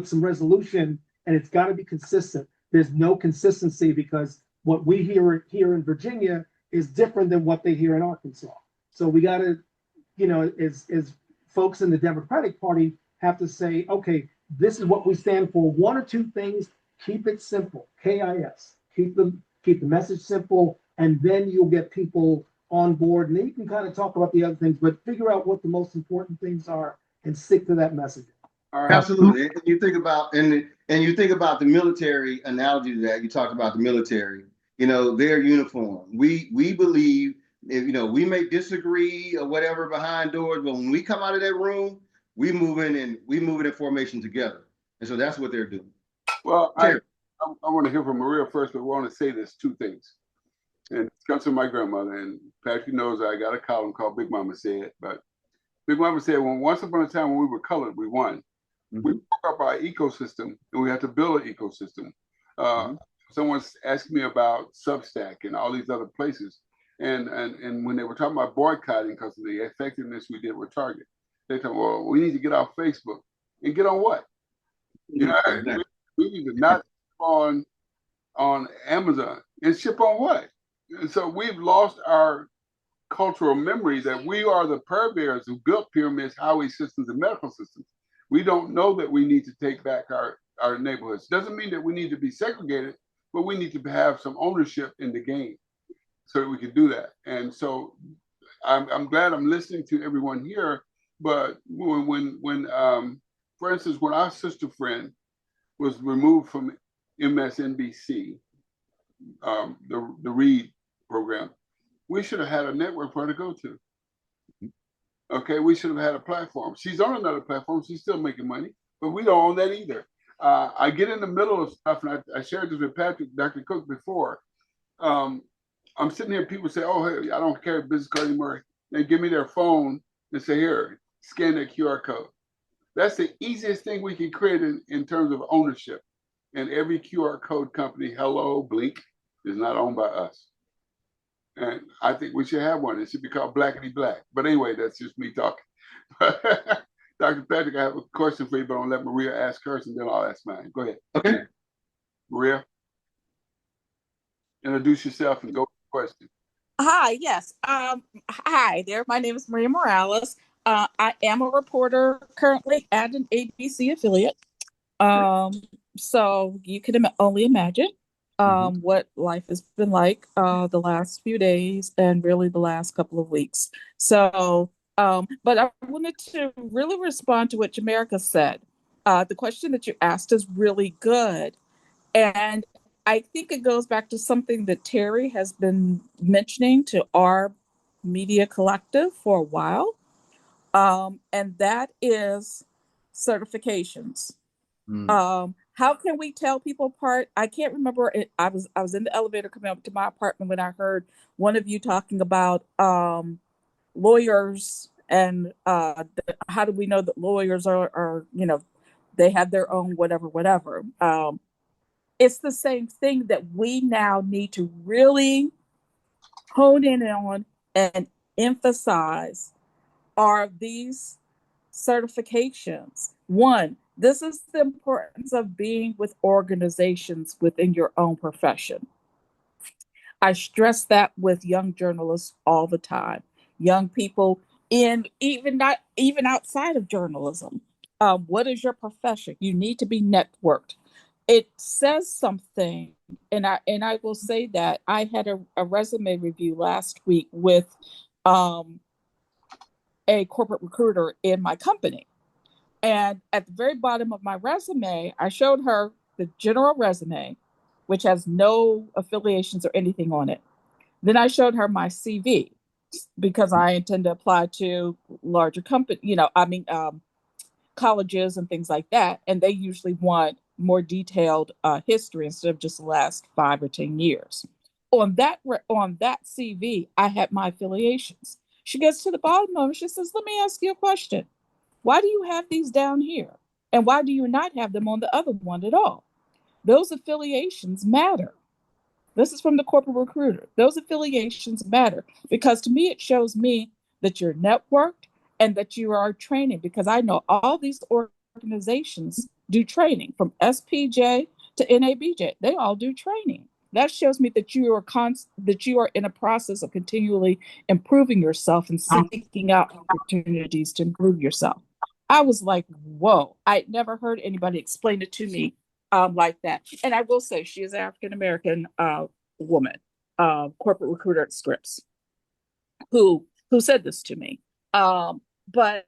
some resolution, and it's got to be consistent. There's no consistency because what we hear here in Virginia is different than what they hear in Arkansas. So we got to, as folks in the Democratic Party have to say, okay, this is what we stand for. One or two things, keep it simple. KIS, keep the message simple, and then you'll get people on board, and then you can kind of talk about the other things, but figure out what the most important things are and stick to that message.
All right.
Absolutely. And you think about the military analogy to that. You talked about the military, their uniform. We believe, we may disagree or whatever behind doors, but when we come out of that room, we move in formation together. And so that's what they're doing.
Well, I want to hear from Maria first, but I want to say this two things. And it comes from my grandmother, and Patrick knows I got a column called Big Mama Said, but Big Mama said, once upon a time when we were colored, we won. Mm-hmm. We broke up our ecosystem, and we had to build an ecosystem. Someone's asked me about Substack and all these other places, and when they were talking about boycotting because of the effectiveness we did with Target, they thought, well, we need to get off Facebook. And get on what? We need to not ship on Amazon. And ship on what? And so we've lost our cultural memory that we are the purveyors who built pyramids, highway systems, and medical systems. We don't know that we need to take back our neighborhoods. Doesn't mean that we need to be segregated, but we need to have some ownership in the game so that we can do that. And so I'm glad I'm listening to everyone here. But when for instance, when our sister friend was removed from MSNBC, the Read program, we should have had a network for her to go to. Okay, we should have had a platform. She's on another platform. She's still making money, but we don't own that either. I get in the middle of stuff, and I shared this with Patrick, Dr. Cook before. I'm sitting here, people say, oh, hey, I don't carry a business card anymore. They give me their phone and say, here, scan that QR code. That's the easiest thing we can create in terms of ownership. And every QR code company, hello, Blink, is not owned by us. And I think we should have one. It should be called Blackity Black. But anyway, that's just me talking. Dr. Patrick, I have a question for you, but I'll let Maria ask hers and then I'll ask mine. Go ahead.
Okay.
Maria, introduce yourself and go with the question.
Hi, yes. Hi there. My name is Maria Morales. I am a reporter currently at an ABC affiliate. Um, so you can only imagine what life has been like the last few days and really the last couple of weeks. So, but I wanted to really respond to what Jamaica said. The question that you asked is really good. And I think it goes back to something that Terry has been mentioning to our media collective for a while, and that is certifications. How can we tell people apart? I can't remember. I was in the elevator coming up to my apartment when I heard one of you talking about lawyers and how do we know that lawyers are they have their own whatever. It's the same thing that we now need to really hone in on and emphasize are these certifications. One, this is the importance of being with organizations within your own profession. I stress that with young journalists all the time, young people in even not even outside of journalism. What is your profession? You need to be networked. It says something, and I will say that I had a resume review last week with a corporate recruiter in my company. And at the very bottom of my resume, I showed her the general resume, which has no affiliations or anything on it. Then I showed her my CV because I intend to apply to larger company, colleges and things like that. And they usually want more detailed history instead of just the last 5 or 10 years. On that CV, I had my affiliations. She gets to the bottom of it. She says, "Let me ask you a question. Why do you have these down here? And why do you not have them on the other one at all? Those affiliations matter." This is from the corporate recruiter. Those affiliations matter because to me, it shows me that you're networked and that you are training because I know all these organizations do training from SPJ to NABJ. They all do training. That shows me that that you are in a process of continually improving yourself and seeking out opportunities to improve yourself. I was like, whoa, I'd never heard anybody explain it to me like that. And I will say she is an African American woman, corporate recruiter at Scripps, who said this to me. But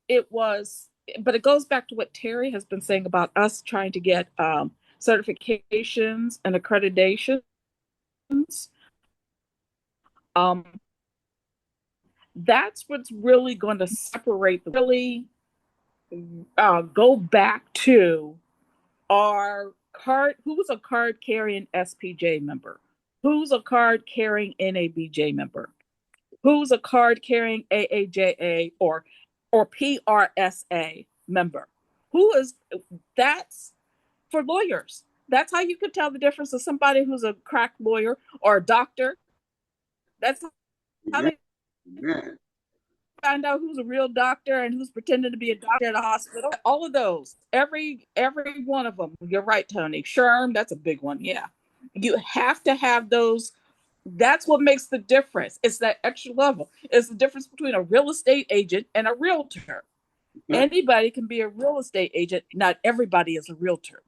it was, but it goes back to what Terry has been saying about us trying to get certifications and accreditations. Um, that's what's really going to separate, really go back to our card, who's a card carrying SPJ member, who's a card carrying NABJ member, who's a card carrying AAJA or PRSA member. Who is That's for lawyers. That's how you could tell the difference of somebody who's a crack lawyer or a doctor. That's how
Yeah.
they
Yeah.
find out who's a real doctor and who's pretending to be a doctor at a hospital. All of those, every one of them. You're right, Tony. Sherm, that's a big one. Yeah, you have to have those. That's what makes the difference. It's that extra level. It's the difference between a real estate agent and a realtor.
Yeah.
Anybody can be a real estate agent. Not everybody is a realtor.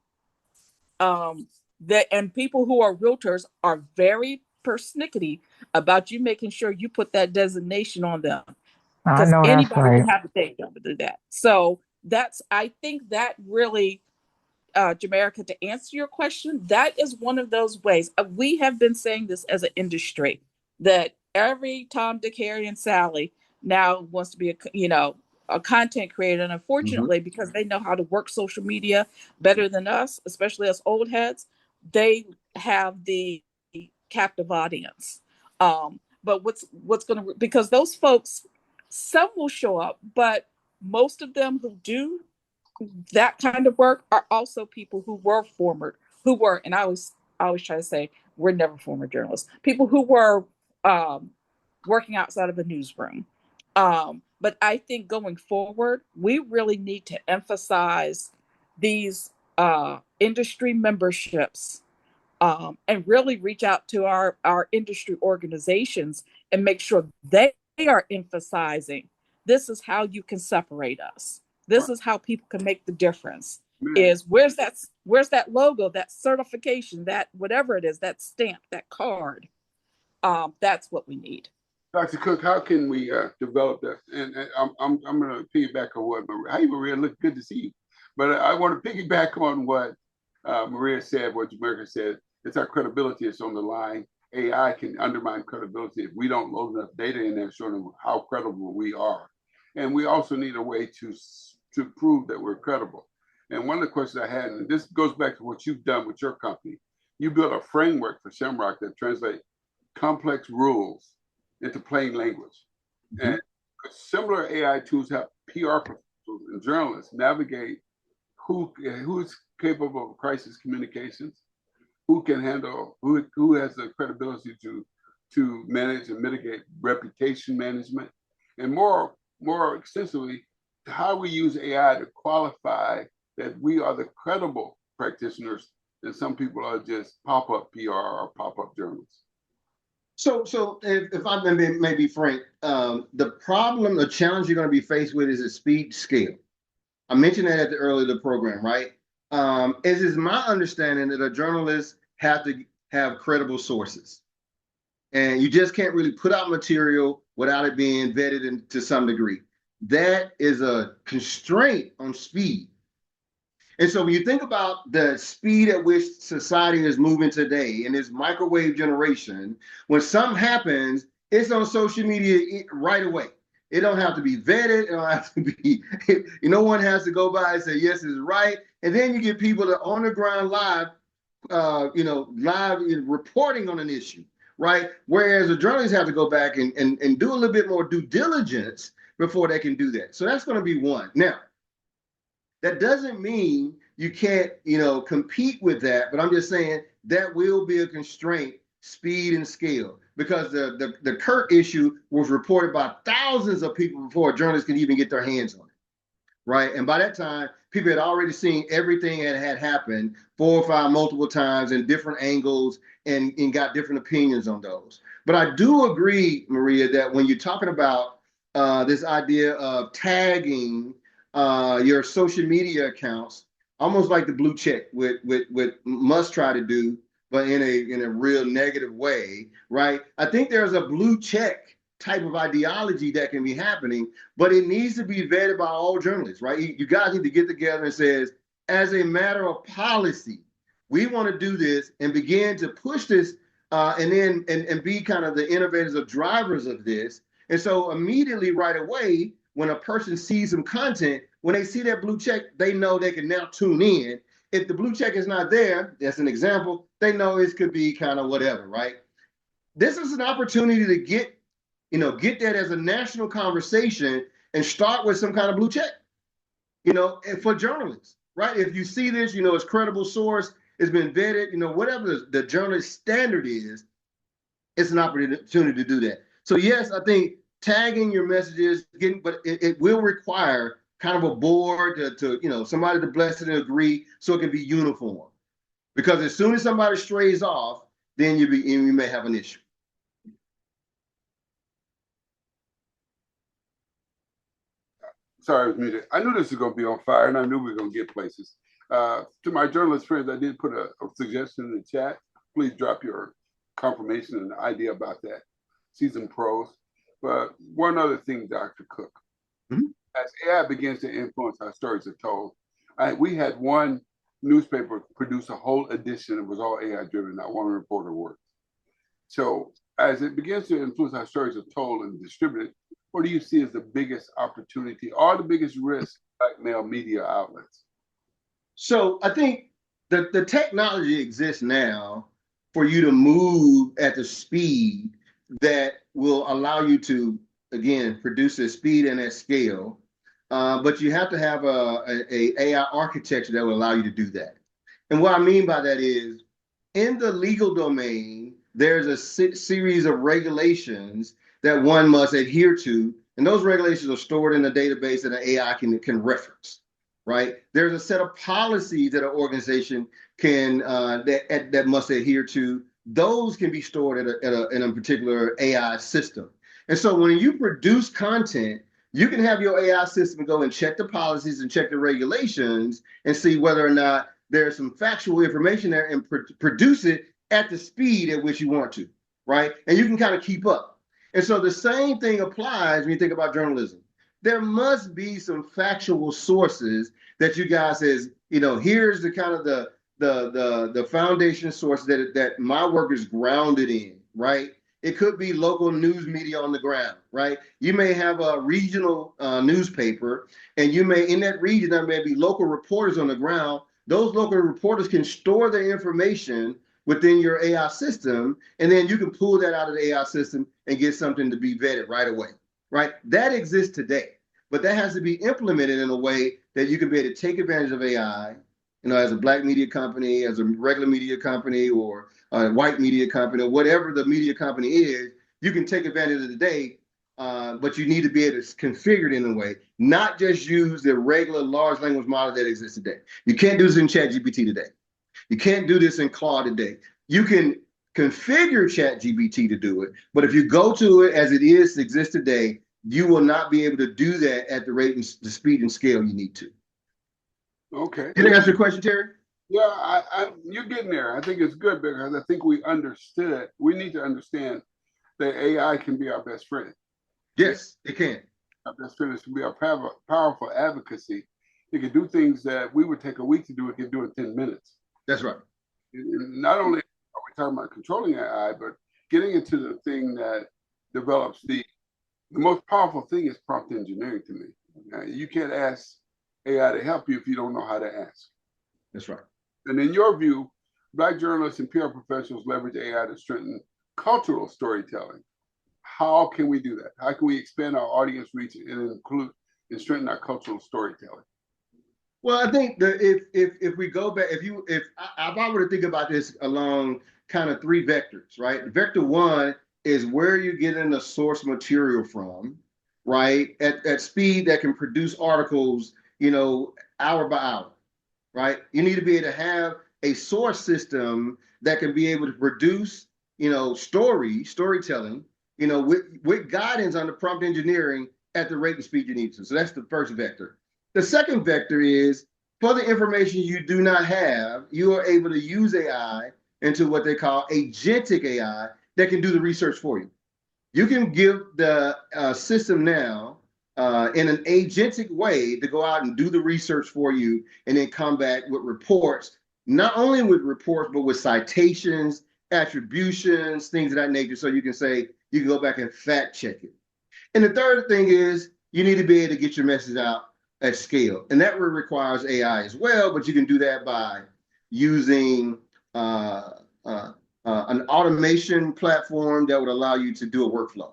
And people who are realtors are very persnickety about you making sure you put that designation on them
I
because
know that's
anybody
right.
can have a day job to do that. So I think that really, Jamaica, to answer your question, that is one of those ways. We have been saying this as an industry that every Tom, Dick, Harry, and Sally now wants to be a content creator. And unfortunately, because they know how to work social media better than us, especially us old heads, they have the captive audience. But what's going to, because those folks, some will show up, but most of them who do that kind of work are also people and I always try to say we're never former journalists, people who were working outside of a newsroom, But I think going forward, we really need to emphasize these industry memberships, and really reach out to our industry organizations and make sure they are emphasizing this is how you can separate us. This is how people can make the difference.
Man,
Is where's that logo, that certification, that whatever it is, that stamp, that card. That's what we need.
Dr. Cook, how can we develop that? And I'm going to piggyback on what Maria. Hey, Maria, look good to see you. But I want to piggyback on what Maria said, what Jamaica said. It's our credibility that's on the line. AI can undermine credibility if we don't load enough data in there showing them how credible we are. And we also need a way to prove that we're credible. And one of the questions I had, and this goes back to what you've done with your company, you built a framework for Shamrock that translates complex rules into plain language. Mm-hmm. And similar AI tools help PR professionals and journalists navigate who's capable of crisis communications, who can handle, who has the credibility to manage and mitigate reputation management, and more extensively, how we use AI to qualify that we are the credible practitioners, and some people are just pop-up PR or pop-up journalists.
So if I may be frank, the challenge you're going to be faced with is a speed scale. I mentioned that at the early of the program, right? It is my understanding that a journalist have to have credible sources. And you just can't really put out material without it being vetted to some degree. That is a constraint on speed. And so when you think about the speed at which society is moving today in this microwave generation, when something happens, it's on social media right away. It don't have to be vetted. It don't have to be, no one has to go by and say, yes, it's right. And then you get people that are on the ground live, live reporting on an issue, right? Whereas the journalists have to go back and do a little bit more due diligence before they can do that. So that's going to be one. Now, that doesn't mean you can't, compete with that, but I'm just saying that will be a constraint, speed and scale, because the Kirk issue was reported by thousands of people before journalists could even get their hands on it, right? And by that time, people had already seen everything that had happened 4 or 5 multiple times in different angles and got different opinions on those. But I do agree, Maria, that when you're talking about this idea of tagging your social media accounts, almost like the blue check with must try to do, but in a real negative way, right? I think there's a blue check type of ideology that can be happening, but it needs to be vetted by all journalists, right? You guys need to get together and says, as a matter of policy, we want to do this and begin to push this and be kind of the innovators or drivers of this. And so immediately right away, when a person sees some content, when they see that blue check, they know they can now tune in. If the blue check is not there, that's an example, they know it could be kind of whatever, right? This is an opportunity to get that as a national conversation and start with some kind of blue check, and for journalists, right? If you see this, it's credible source, it's been vetted, whatever the journalist standard is, it's an opportunity to do that. So yes, I think tagging your messages, but it will require kind of a board to somebody to bless it and agree so it can be uniform. Because as soon as somebody strays off, then you may have an issue.
Sorry, I was muted. I knew this was going to be on fire, and I knew we were going to get places. To my journalist friends, I did put a suggestion in the chat. Please drop your confirmation and idea about that. Season pros. But one other thing, Dr. Cook, as AI begins to influence how stories are told, we had one newspaper produce a whole edition. It was all AI driven, not one reporter worked. So as it begins to influence how stories are told and distributed, what do you see as the biggest opportunity or the biggest risk like male media outlets?
So I think the technology exists now for you to move at the speed that will allow you to, again, produce at speed and at scale. But you have to have a AI architecture that will allow you to do that. And what I mean by that is, in the legal domain, there's a series of regulations that one must adhere to, and those regulations are stored in a database that an AI can reference, right? There's a set of policies that an organization can that must adhere to. Those can be stored in a particular AI system. And so when you produce content, you can have your AI system go and check the policies and check the regulations and see whether or not there's some factual information there and produce it at the speed at which you want to, right? And you can kind of keep up. And so the same thing applies when you think about journalism. There must be some factual sources that you guys says, here's the kind of the foundation source that my work is grounded in, right? It could be local news media on the ground, right? You may have a regional newspaper, and you may, in that region, there may be local reporters on the ground. Those local reporters can store their information within your AI system, and then you can pull that out of the AI system and get something to be vetted right away, right? That exists today, but that has to be implemented in a way that you can be able to take advantage of AI, as a Black media company, as a regular media company, or a white media company, or whatever the media company is, you can take advantage of the day, but you need to be able to configure it in a way, not just use the regular large language model that exists today. You can't do this in ChatGPT today. You can't do this in Claude today. You can configure ChatGPT to do it, but if you go to it as it exists today, you will not be able to do that at the rate and the speed and scale you need to.
Okay.
Did I answer your question, Terry?
Yeah, you're getting there. I think it's good because I think we need to understand that AI can be our best friend.
Yes, it can.
Our best friend is to be our powerful advocacy. It can do things that we would take a week to do. It can do in 10 minutes.
That's right.
And not only are we talking about controlling AI, but getting into the thing that develops the most powerful thing is prompt engineering to me. You can't ask AI to help you if you don't know how to ask.
That's right.
And in your view, Black journalists and PR professionals leverage AI to strengthen cultural storytelling. How can we do that? How can we expand our audience reach and include and strengthen our cultural storytelling?
Well, I think that if we go back, if I were to think about this along kind of three vectors, right? Vector one is where you're getting the source material from, right? At speed that can produce articles, hour by hour, right? You need to be able to have a source system that can be able to produce, storytelling, with guidance on the prompt engineering at the rate and speed you need to. So that's the first vector. The second vector is for the information you do not have, you are able to use AI into what they call agentic AI that can do the research for you. You can give the system now in an agentic way to go out and do the research for you and then come back with reports, not only with reports, but with citations, attributions, things of that nature. So you can go back and fact check it. And the third thing is you need to be able to get your message out at scale. And that requires AI as well, but you can do that by using an automation platform that would allow you to do a workflow.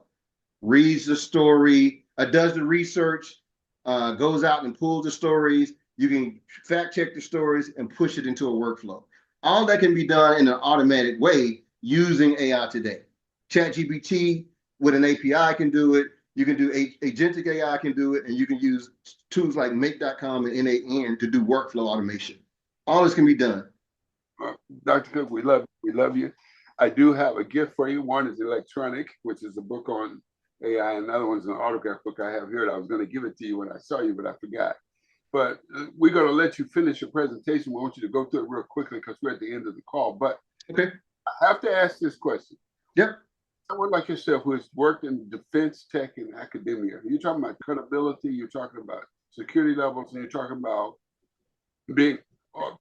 Reads the story, does the research, goes out and pulls the stories. You can fact check the stories and push it into a workflow. All that can be done in an automatic way using AI today. ChatGPT with an API can do it. You can do agentic AI can do it, and you can use tools like make.com and NAN to do workflow automation. All this can be done.
Dr. Cook, we love you. I do have a gift for you. One is electronic, which is a book on AI. Another one's an autograph book I have here. I was going to give it to you when I saw you, but I forgot. But we're going to let you finish your presentation. We want you to go through it real quickly because we're at the end of the call. But
okay,
I have to ask this question.
Yep.
Someone like yourself who has worked in defense, tech, and academia, you're talking about credibility, you're talking about security levels, and you're talking about being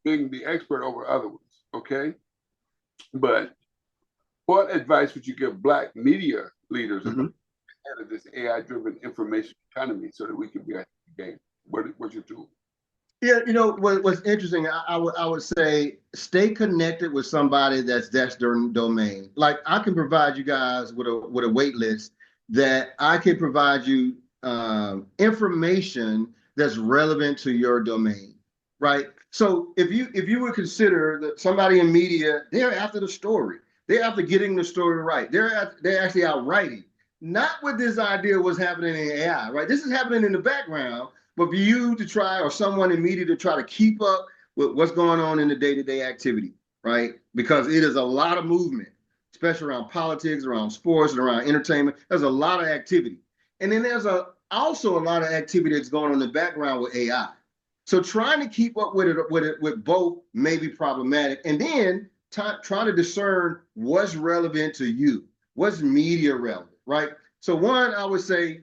the expert over other ones, okay? But what advice would you give Black media leaders about this AI-driven information economy so that we can be ahead of the game? What's your tool?
Yeah, what's interesting, I would say stay connected with somebody that's their domain. Like I can provide you guys with a wait list that I can provide you information that's relevant to your domain, right? So if you would consider that somebody in media, they're after the story. They're after getting the story right. They're actually out writing. Not what this idea was happening in AI, right? This is happening in the background, but for you to try, or someone in media to try to keep up with what's going on in the day-to-day activity, right? Because it is a lot of movement, especially around politics, around sports, and around entertainment. There's a lot of activity. And then there's also a lot of activity that's going on in the background with AI. So trying to keep up with both may be problematic. And then try to discern what's relevant to you, what's media relevant, right? So one, I would say,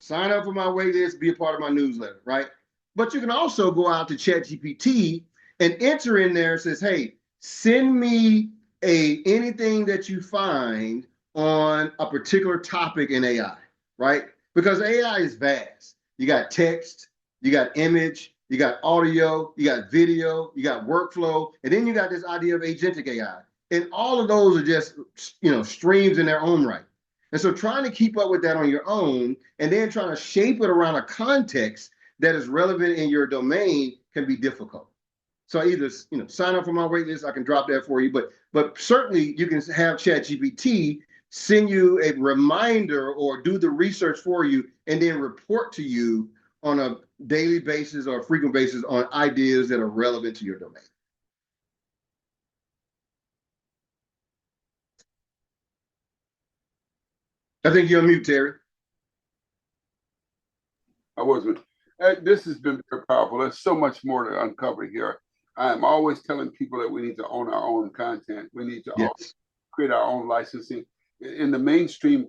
sign up for my wait list, be a part of my newsletter, right? But you can also go out to ChatGPT and enter in there, says, hey, send me anything that you find on a particular topic in AI, right? Because AI is vast. You got text, you got image, you got audio, you got video, you got workflow, and then you got this idea of agentic AI. And all of those are just, streams in their own right. And so trying to keep up with that on your own and then trying to shape it around a context that is relevant in your domain can be difficult. So I either, sign up for my wait list, I can drop that for you, but certainly you can have ChatGPT send you a reminder or do the research for you and then report to you on a daily basis or a frequent basis on ideas that are relevant to your domain. I think you're on mute, Terry.
I wasn't. This has been very powerful. There's so much more to uncover here. I'm always telling people that we need to own our own content. We need to create our own licensing. In the mainstream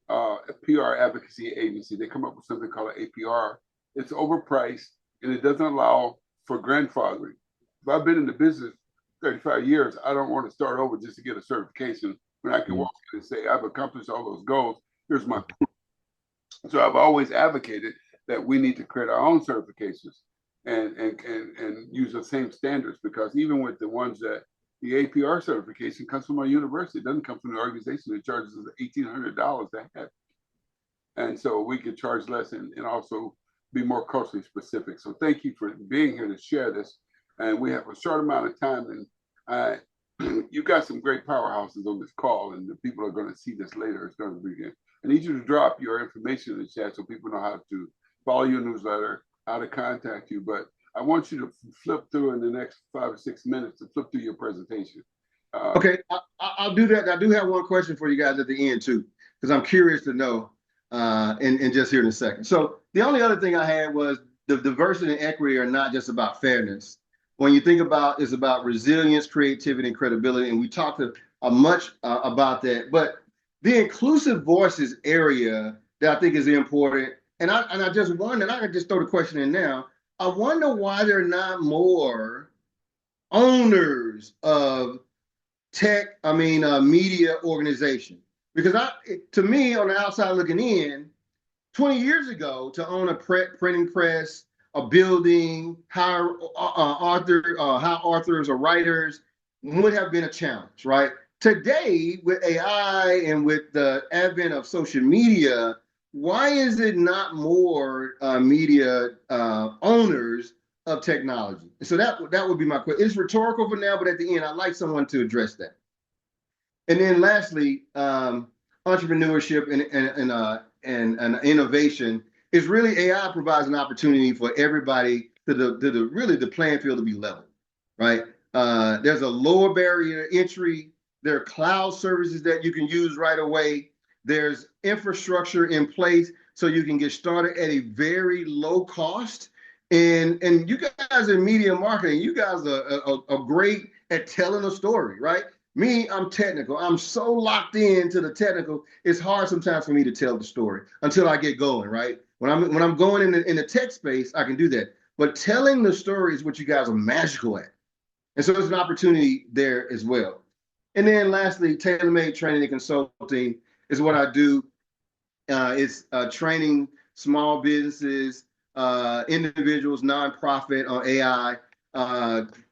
PR advocacy agency, they come up with something called an APR. It's overpriced and it doesn't allow for grandfathering. If I've been in the business 35 years, I don't want to start over just to get a certification when I can walk in and say, I've accomplished all those goals. Here's my proof. So I've always advocated that we need to create our own certifications and use the same standards, because even with the ones that the APR certification comes from our university, it doesn't come from the organization that charges us $1,800 to have. And so we could charge less and also be more culturally specific. So thank you for being here to share this. And we have a short amount of time, and you got some great powerhouses on this call, and the people are going to see this later. It's going to be good. I need you to drop your information in the chat so people know how to follow your newsletter, how to contact you. But I want you to flip through in the next 5 or 6 minutes to flip through your presentation.
Okay, I'll do that. I do have one question for you guys at the end too, because I'm curious to know, and just here in a second. So the only other thing I had was the diversity and equity are not just about fairness. When you think about, it's about resilience, creativity, and credibility. And we talked much about that. But the inclusive voices area that I think is important. And I just wonder, and I can just throw the question in now. I wonder why there are not more owners of media organization. Because to me, on the outside looking in, 20 years ago, to own a printing press, a building, hire authors or writers would have been a challenge, right? Today, with AI and with the advent of social media, why is it not more media owners of technology? So that would be my question. It's rhetorical for now, but at the end, I'd like someone to address that. And then lastly, entrepreneurship and innovation is really, AI provides an opportunity for everybody to really the playing field to be level, right? There's a lower barrier to entry. There are cloud services that you can use right away. There's infrastructure in place so you can get started at a very low cost. And you guys in media marketing, you guys are great at telling a story, right? Me, I'm technical. I'm so locked into the technical. It's hard sometimes for me to tell the story until I get going, right? When I'm going in the tech space, I can do that. But telling the story is what you guys are magical at. And so there's an opportunity there as well. And then lastly, Tailor Made Training Consulting is what I do. It's training small businesses, individuals, nonprofit on AI,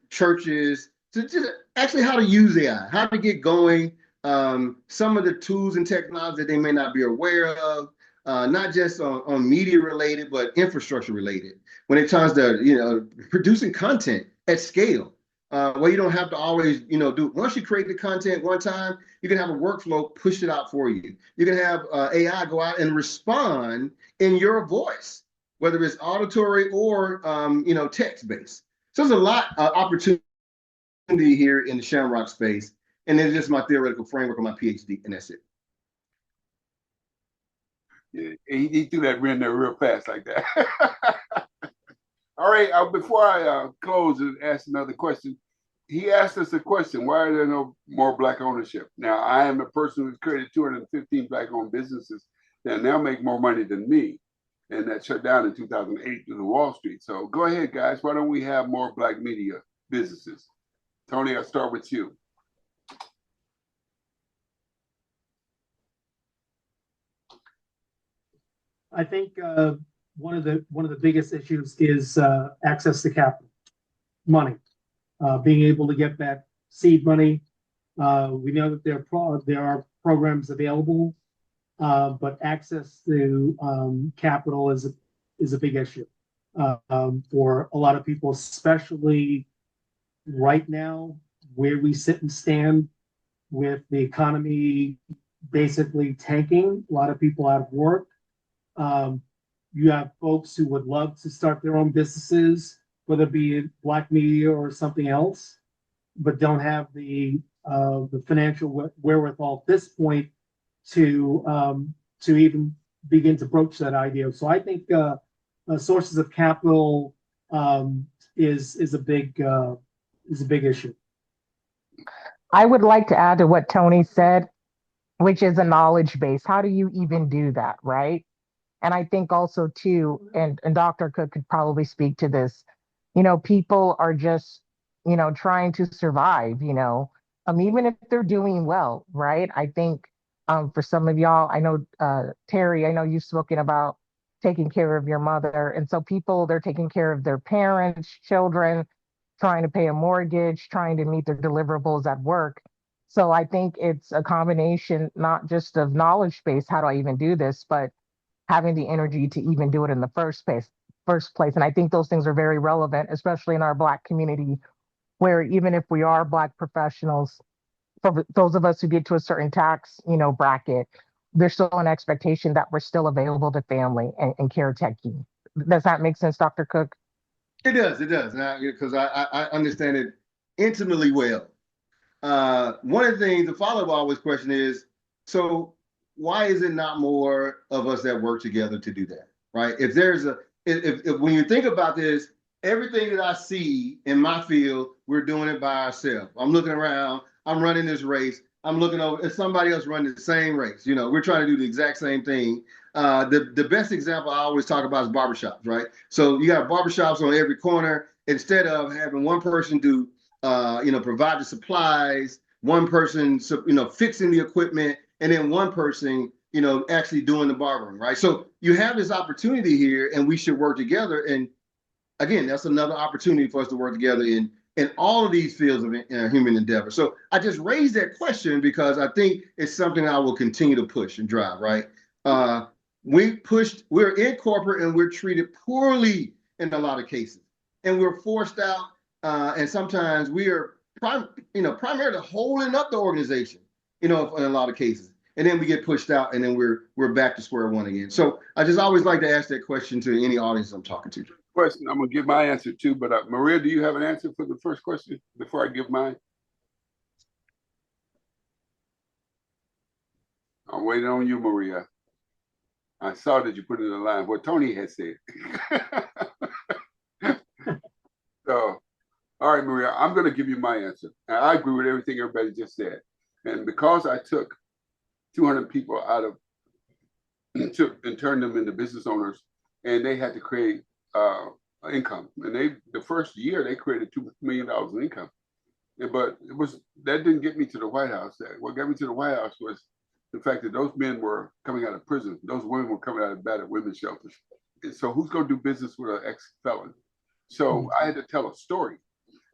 churches, to just actually how to use AI, how to get going, some of the tools and technologies that they may not be aware of, not just on media related, but infrastructure related. When it comes to producing content at scale, where you don't have to always, do. Once you create the content one time, you can have a workflow push it out for you. You can have AI go out and respond in your voice, whether it's auditory or text based. So there's a lot of opportunity here in the Shamrock space, and it's just my theoretical framework of my PhD, and that's it.
Yeah, he threw that in there real fast like that. All right, before I close and ask another question, he asked us a question: why are there no more Black ownership? Now, I am a person who's created 215 Black-owned businesses that now make more money than me, and that shut down in 2008 due to Wall Street. So go ahead, guys. Why don't we have more Black media businesses? Tony, I'll start with you.
I think one of the biggest issues is access to capital, money, being able to get that seed money. We know that there are programs available, but access to capital is a big issue for a lot of people, especially right now where we sit and stand with the economy basically tanking. A lot of people out of work. You have folks who would love to start their own businesses, whether it be Black media or something else, but don't have the financial wherewithal at this point to even begin to broach that idea. So I think sources of capital is a big issue.
I would like to add to what Tony said, which is a knowledge base. How do you even do that, right? And I think also too, and Dr. Cook could probably speak to this, people are just, trying to survive, even if they're doing well, right? I think for some of y'all, I know, Terry, I know you've spoken about taking care of your mother. And so people, they're taking care of their parents, children, trying to pay a mortgage, trying to meet their deliverables at work. So I think it's a combination, not just of knowledge base, how do I even do this, but having the energy to even do it in the first place. And I think those things are very relevant, especially in our Black community, where even if we are Black professionals, for those of us who get to a certain tax, bracket, there's still an expectation that we're still available to family and caretaking. Does that make sense, Dr. Cook?
It does, because I understand it intimately well. One of the things, the follow-up always question is, so why is it not more of us that work together to do that, right? If when you think about this, everything that I see in my field, we're doing it by ourselves. I'm looking around, I'm running this race, I'm looking over, and somebody else running the same race. We're trying to do the exact same thing. The best example I always talk about is barbershops, right? So you got barbershops on every corner. Instead of having one person do, provide the supplies, one person, fixing the equipment, and then one person, actually doing the barbering, right? So you have this opportunity here, and we should work together. And again, that's another opportunity for us to work together in all of these fields of human endeavor. So I just raised that question because I think it's something I will continue to push and drive, right? We're in corporate and we're treated poorly in a lot of cases. And we're forced out, and sometimes we are primarily holding up the organization, in a lot of cases. And then we get pushed out, and then we're back to square one again. So I just always like to ask that question to any audience I'm talking to.
Question. I'm gonna give my answer too, but Maria, do you have an answer for the first question before I give mine? I'm waiting on you, Maria. I saw that you put it in the line what Tony had said. So, all right, Maria, I'm gonna give you my answer. And I agree with everything everybody just said. And because I took 200 people out of and turned them into business owners, and they had to create income. And the first year they created $2 million in income. But that didn't get me to the White House. What got me to the White House was the fact that those men were coming out of prison. Those women were coming out of battered women's shelters. And so who's going to do business with an ex-felon? So I had to tell a story.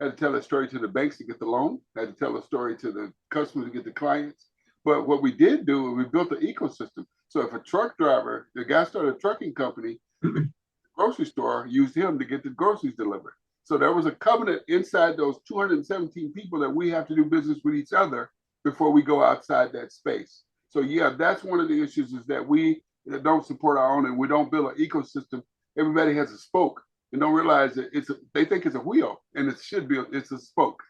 I had to tell a story to the banks to get the loan. I had to tell a story to the customers to get the clients. But what we did do, we built an ecosystem. So if a truck driver, the guy started a trucking company, the grocery store used him to get the groceries delivered. So there was a covenant inside those 217 people that we have to do business with each other before we go outside that space. So yeah, that's one of the issues, is that we don't support our own, and we don't build an ecosystem. Everybody has a spoke and don't realize that they think it's a wheel, and it's a spoke.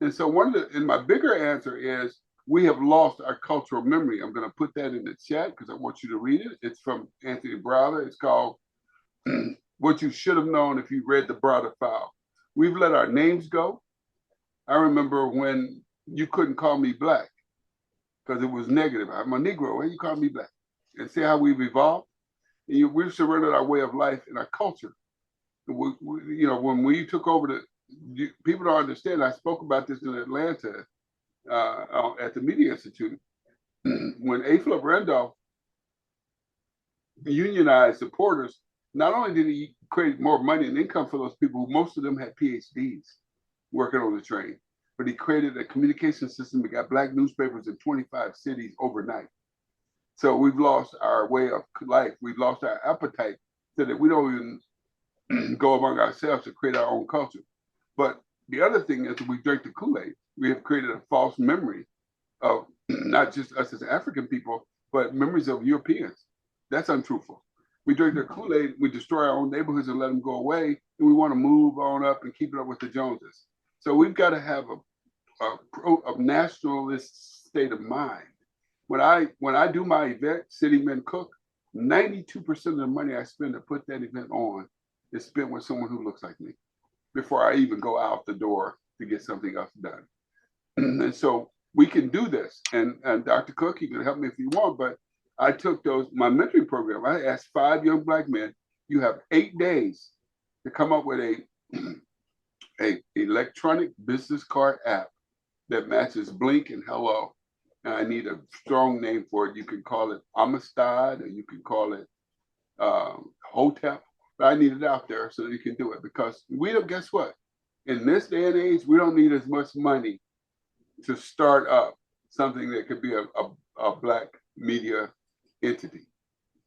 And so and my bigger answer is, we have lost our cultural memory. I'm going to put that in the chat because I want you to read it. It's from Anthony Browder. It's called What You Should Have Known If You Read the Browder File. We've let our names go. I remember when you couldn't call me black because it was negative. I'm a Negro. Why you call me black? And see how we've evolved? We've surrendered our way of life and our culture. When we took over people don't understand. I spoke about this in Atlanta at the Media Institute. When A. Philip Randolph unionized supporters, not only did he create more money and income for those people, most of them had PhDs working on the train, but he created a communication system that got black newspapers in 25 cities overnight. So we've lost our way of life. We've lost our appetite so that we don't even go among ourselves to create our own culture. But the other thing is, we drink the Kool-Aid. We have created a false memory of not just us as African people, but memories of Europeans. That's untruthful. We drink their Kool-Aid, we destroy our own neighborhoods and let them go away, and we want to move on up and keep it up with the Joneses. So we've got to have a nationalist state of mind. When I do my event, City Men Cook, 92% of the money I spend to put that event on is spent with someone who looks like me before I even go out the door to get something else done. And so we can do this. And Dr. Cook, you can help me if you want, but I took my mentoring program. I asked 5 young black men, you have 8 days to come up with a electronic business card app that matches Blink and Hello. And I need a strong name for it. You can call it Amistad, or you can call it Hotep. But I need it out there so that you can do it, because we don't, guess what? In this day and age, we don't need as much money to start up something that could be a black media entity.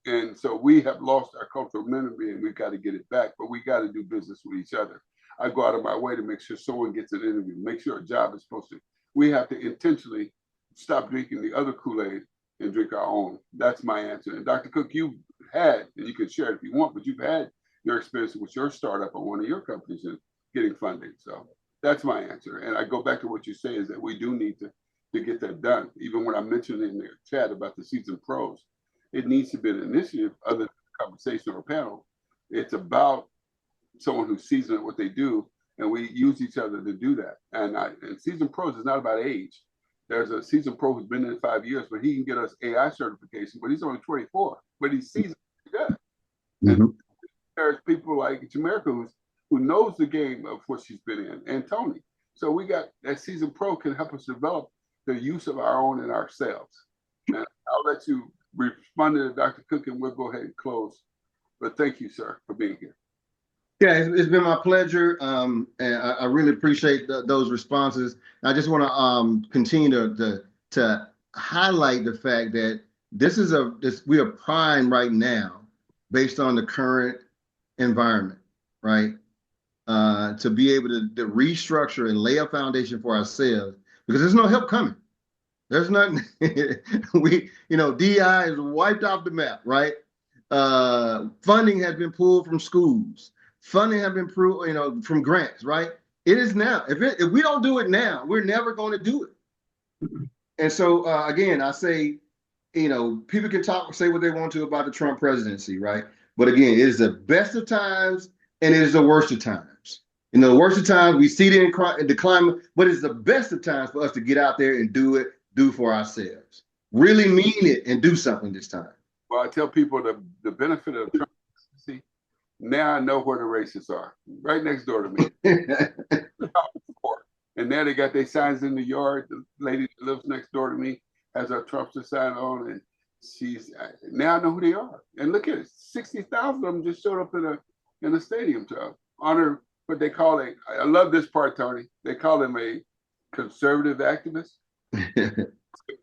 And so we have lost our cultural memory, and we've got to get it back, but we got to do business with each other. I go out of my way to make sure someone gets an interview, make sure a job is posted. We have to intentionally stop drinking the other Kool-Aid and drink our own. That's my answer. And Dr. Cook, you've had, and you can share it if you want, but you've had your experience with your startup or one of your companies and getting funding. So that's my answer. And I go back to what you say, is that we do need to get that done. Even when I mentioned in the chat about the seasoned pros, it needs to be an initiative other than a conversation or a panel. It's about someone who's seasoned at what they do, and we use each other to do that. And seasoned pros is not about age. There's a seasoned pro who's been in 5 years, but he can get us AI certification, but he's only 24, but he's seasoned. Mm-hmm. And there's people like Jamaica who knows the game of what she's been in, and Tony. So we got that seasoned pro can help us develop the use of our own and ourselves. And I'll let you respond to Dr. Cook, and we'll go ahead and close. But thank you, sir, for being here.
Yeah, it's been my pleasure, and I really appreciate those responses. I just want to continue to highlight the fact that we are primed right now, based on the current environment, right? To be able to restructure and lay a foundation for ourselves, because there's no help coming. There's nothing. DI is wiped off the map, right? Funding has been pulled from schools. Funding has been from grants, right? It is now. If we don't do it now, we're never going to do it. And so again, I say, people can say what they want to about the Trump presidency, right? But again, it is the best of times and it is the worst of times. The worst of times, we see the decline, but it's the best of times for us to get out there and do for ourselves. Really mean it and do something this time.
Well, I tell people the benefit of Trump presidency, now I know where the racists are, right next door to me. And there they got their signs in the yard. The lady that lives next door to me has her Trumpster sign on, and now I know who they are. And look at it, 60,000 of them just showed up in a stadium to honor what they call I love this part, Tony. They call him a conservative activist.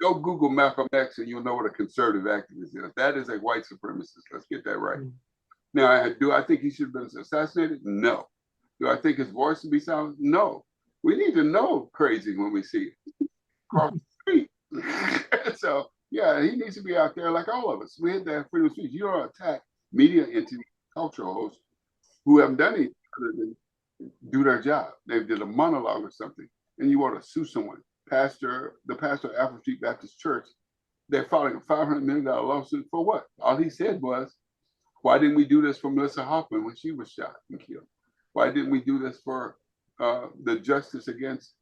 Go Google Malcolm X and you'll know what a conservative activist is. That is a white supremacist. Let's get that right. Now, do I think he should have been assassinated? No. Do I think his voice should be silent? No. We need to know crazy when we see it across the street. So yeah, he needs to be out there like all of us. We had that freedom of speech. You don't attack media entities, cultural hosts who haven't done anything other than do their job. They did a monologue or something, and you want to sue someone. The pastor of Apple Street Baptist Church, they're filing a $500 million lawsuit for what? All he said was, why didn't we do this for Melissa Hoffman when she was shot and killed? Why didn't we do this for the justice against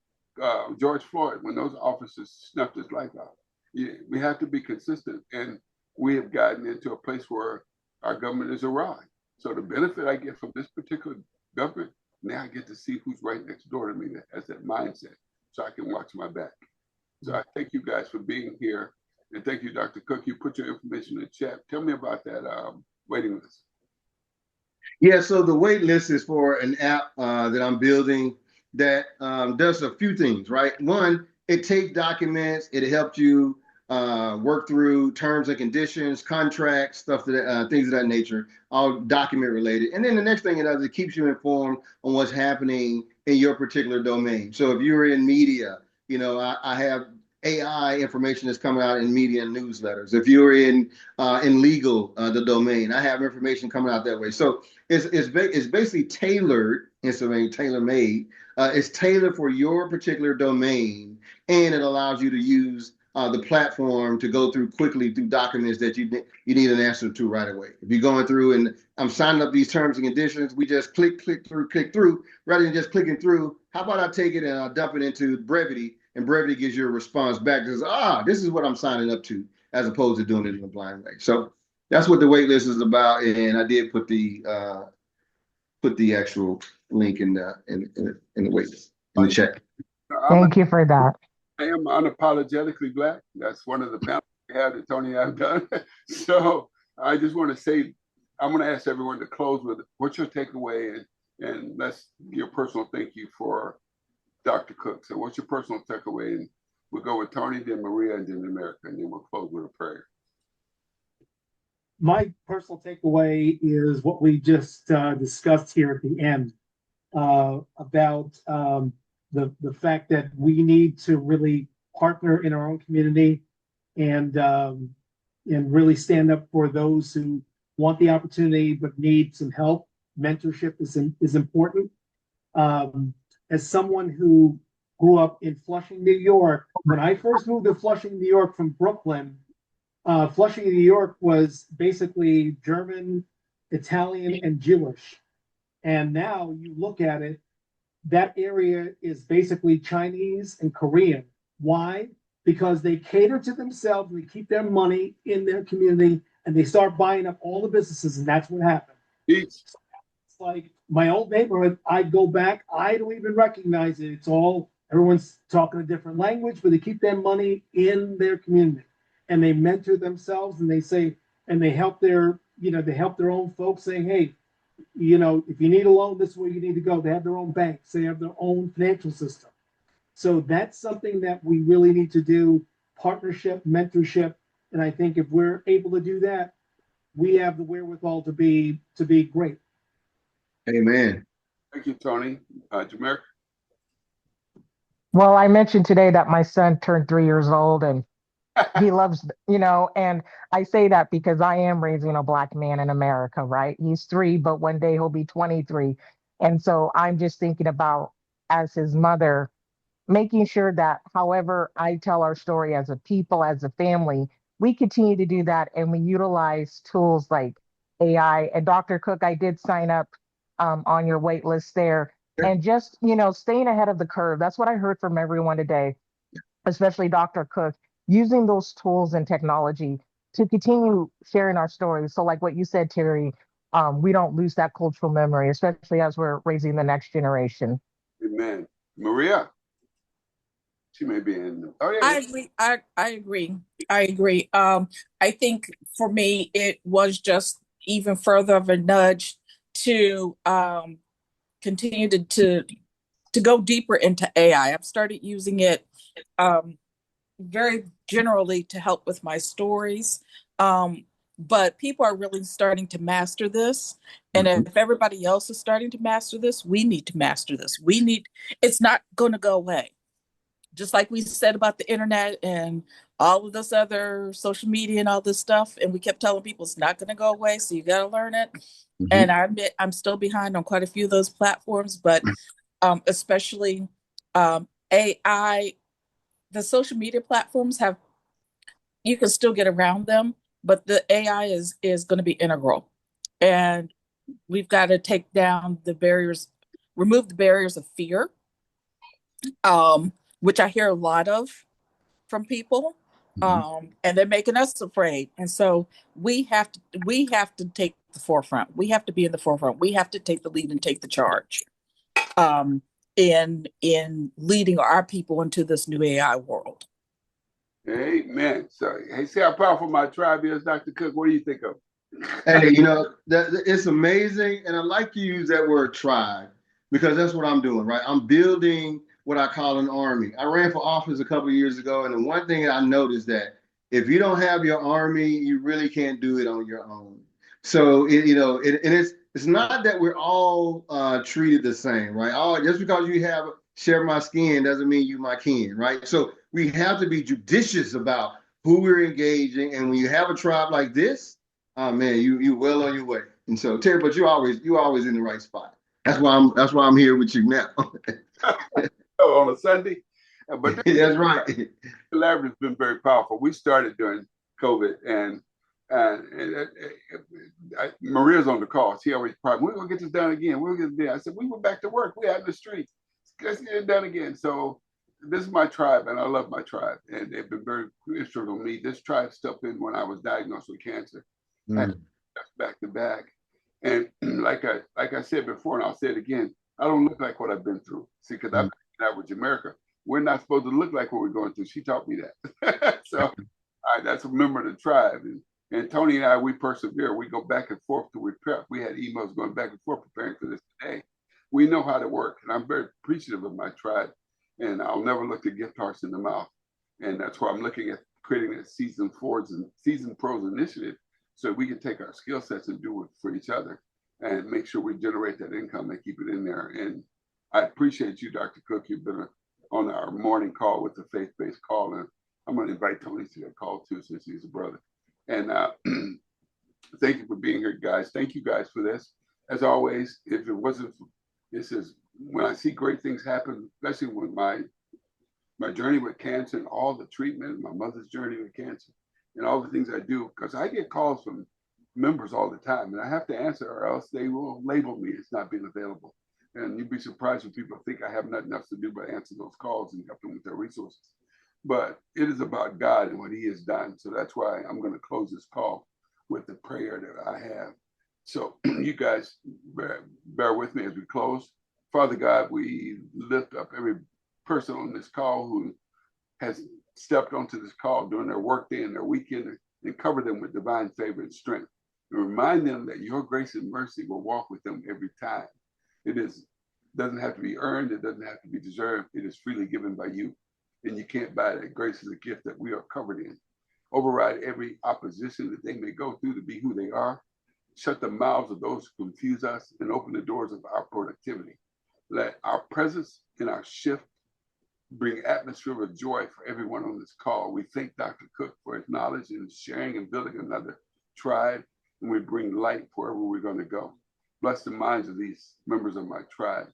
George Floyd when those officers snuffed his life out? Yeah, we have to be consistent, and we have gotten into a place where our government is awry. So the benefit I get from this particular government, now I get to see who's right next door to me that has that mindset, so I can watch my back. So I thank you guys for being here, and thank you, Dr. Cook. You put your information in the chat. Tell me about that waiting list.
Yeah, so the wait list is for an app that I'm building that does a few things, right? One, it takes documents, it helps you work through terms and conditions, contracts, stuff that things of that nature, all document related. And then the next thing it does, it keeps you informed on what's happening in your particular domain. So if you're in media, you know, I have AI information that's coming out in media and newsletters. If you're in legal, the domain, I have information coming out that way. So it's basically tailored, instead of tailor made. It's tailored for your particular domain, and it allows you to use the platform to go through quickly through documents that you need an answer to right away. If you're going through and I'm signing up these terms and conditions, we just click through, rather than just clicking through. How about I take it and I dump it into Brevity, and Brevity gives you a response back that says, this is what I'm signing up to, as opposed to doing it in a blind way. So that's what the wait list is about, and I did put the actual link in the wait list in the chat.
Thank you for that.
I am unapologetically Black. That's one of the panels we have that Tony and I have done. So I just want to say, I'm going to ask everyone to close with what's your takeaway, and let's give a personal thank you for Dr. Cook. So what's your personal takeaway? And we'll go with Tony, then Maria, and then America, and then we'll close with a prayer.
My personal takeaway is what we just discussed here at the end about the fact that we need to really partner in our own community and really stand up for those who want the opportunity but need some help. Mentorship is important. As someone who grew up in Flushing, New York, when I first moved to Flushing, New York from Brooklyn, Flushing, New York was basically German, Italian, and Jewish. And now you look at it, that area is basically Chinese and Korean. Why? Because they cater to themselves, they keep their money in their community, and they start buying up all the businesses, and that's what happened. It's like my old neighborhood, I go back, I don't even recognize it. It's all, everyone's talking a different language, but they keep their money in their community. And they mentor themselves, and they say, and they help their, they help their own folks, saying, hey, if you need a loan, this is where you need to go. They have their own banks. They have their own financial system. So that's something that we really need to do, partnership, mentorship. And I think if we're able to do that, we have the wherewithal to be great.
Amen.
Thank you, Tony. Jameer?
Well, I mentioned today that my son turned 3 years old, and he loves, and I say that because I am raising a Black man in America, right? He's 3, but one day he'll be 23. And so I'm just thinking about, as his mother, making sure that however I tell our story as a people, as a family, we continue to do that, and we utilize tools like AI. And Dr. Cook, I did sign up on your wait list there. And just, staying ahead of the curve. That's what I heard from everyone today, especially Dr. Cook, using those tools and technology to continue sharing our stories. So like what you said, Terry, we don't lose that cultural memory, especially as we're raising the next generation.
Amen. Maria? She may be in. Oh, yeah.
I agree. I agree. I think for me, it was just even further of a nudge to continue to go deeper into AI. I've started using it very generally to help with my stories. but people are really starting to master this. And if everybody else is starting to master this, we need to master this. It's not going to go away. Just like we said about the internet and all of this other social media and all this stuff. And we kept telling people it's not going to go away. So you got to learn it. And I admit I'm still behind on quite a few of those platforms, but especially AI, the social media platforms you can still get around them, but the AI is going to be integral. And we've got to take down the barriers, remove the barriers of fear, which I hear a lot of from people. And they're making us afraid. And so we have to take the forefront. We have to be in the forefront. We have to take the lead and take the charge in leading our people into this new AI world.
Amen. So, hey, see how powerful my tribe is, Dr. Cook? What do you think of?
Hey, that it's amazing. And I like to use that word tribe because that's what I'm doing, right? I'm building what I call an army. I ran for office a couple of years ago. And the one thing I noticed that if you don't have your army, you really can't do it on your own. So, it's not that we're all treated the same, right? Oh, just because you share my skin doesn't mean you my kin, right? So we have to be judicious about who we're engaging. And when you have a tribe like this, oh man, you well on your way. And so Terry, but you always in the right spot. That's why I'm here with you now.
On a Sunday. But
that's right.
Collaborative has been very powerful. We started during COVID, and Maria's on the call. She always probably, we're gonna get this done again. We're gonna get it done. I said, we went back to work. We're out in the streets. Let's get it done again. So this is my tribe, and I love my tribe, and they've been very instrumental to me. This tribe stepped in when I was diagnosed with cancer, and back to back. And like I said before, and I'll say it again, I don't look like what I've been through. See, because I've been in average America. We're not supposed to look like what we're going through. She taught me that. So that's a member of the tribe. And Tony and I, we persevere. We go back and forth to prep. We had emails going back and forth preparing for this today. We know how to work, and I'm very appreciative of my tribe. And I'll never look the gift horse in the mouth. And that's why I'm looking at creating a Season Pros initiative so we can take our skill sets and do it for each other and make sure we generate that income and keep it in there. And I appreciate you, Dr. Cook. You've been on our morning call with the faith-based call, and I'm going to invite Tony to that call too, since he's a brother. And thank you for being here, guys. Thank you guys for this. As always, if it wasn't, this is when I see great things happen, especially with my journey with cancer and all the treatment, my mother's journey with cancer, and all the things I do, because I get calls from members all the time, and I have to answer, or else they will label me as not being available. And you'd be surprised when people think I have nothing else to do but answer those calls and help them with their resources. But it is about God and what He has done. So that's why I'm going to close this call with the prayer that I have. So you guys bear with me as we close. Father God, we lift up every person on this call who has stepped onto this call during their workday and their weekend, and cover them with divine favor and strength. And remind them that your grace and mercy will walk with them every time. It doesn't have to be earned. It doesn't have to be deserved. It is freely given by you. And you can't buy that. Grace is a gift that we are covered in. Override every opposition that they may go through to be who they are. Shut the mouths of those who confuse us and open the doors of our productivity. Let our presence and our shift bring atmosphere of joy for everyone on this call. We thank Dr. Cook for his knowledge and sharing and building another tribe. And we bring light wherever we're going to go. Bless the minds of these members of my tribe.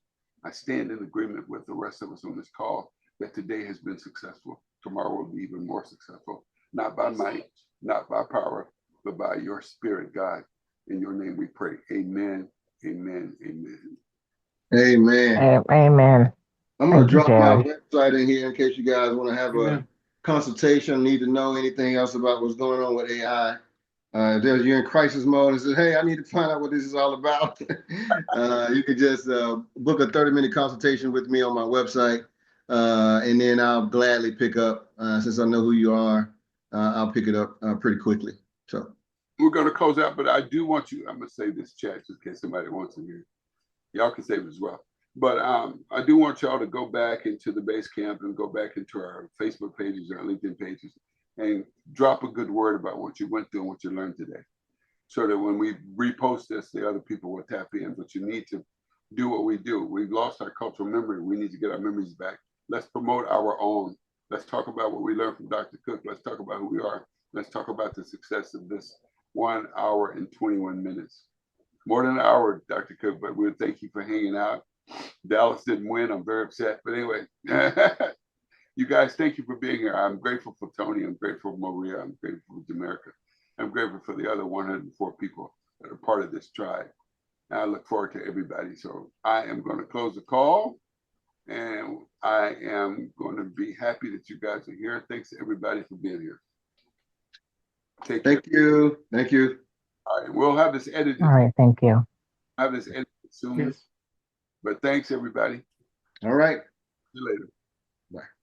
I stand in agreement with the rest of us on this call that today has been successful. Tomorrow will be even more successful. Not by might, not by power, but by your spirit, God. In your name we pray. Amen, amen, amen.
Amen.
Amen.
I'm going to drop my website in here in case you guys want to have a consultation, need to know anything else about what's going on with AI. If you're in crisis mode and say, hey, I need to find out what this is all about, you could just book a 30-minute consultation with me on my website, and then I'll gladly pick up, since I know who you are, I'll pick it up pretty quickly. So
we're going to close out, but I do want you, I'm going to save this chat just in case somebody wants to hear. Y'all can save it as well. But I do want y'all to go back into the base camp and go back into our Facebook pages, our LinkedIn pages, and drop a good word about what you went through and what you learned today. so that when we repost this, the other people will tap in. But you need to do what we do. We've lost our cultural memory. We need to get our memories back. Let's promote our own. Let's talk about what we learned from Dr. Cook. Let's talk about who we are. Let's talk about the success of this 1 hour and 21 minutes. More than an hour, Dr. Cook, but we'll thank you for hanging out. Dallas didn't win. I'm very upset. But anyway, you guys, thank you for being here. I'm grateful for Tony. I'm grateful for Maria. I'm grateful for Jamaica. I'm grateful for the other 104 people that are part of this tribe. And I look forward to everybody. So I am going to close the call. And I am going to be happy that you guys are here. Thanks to everybody for being here. Take care.
Thank you. Thank you.
All right. We'll have this edited.
All right, thank you.
Have this edited soon.
Yes.
But thanks, everybody.
All right.
See you later.
Bye.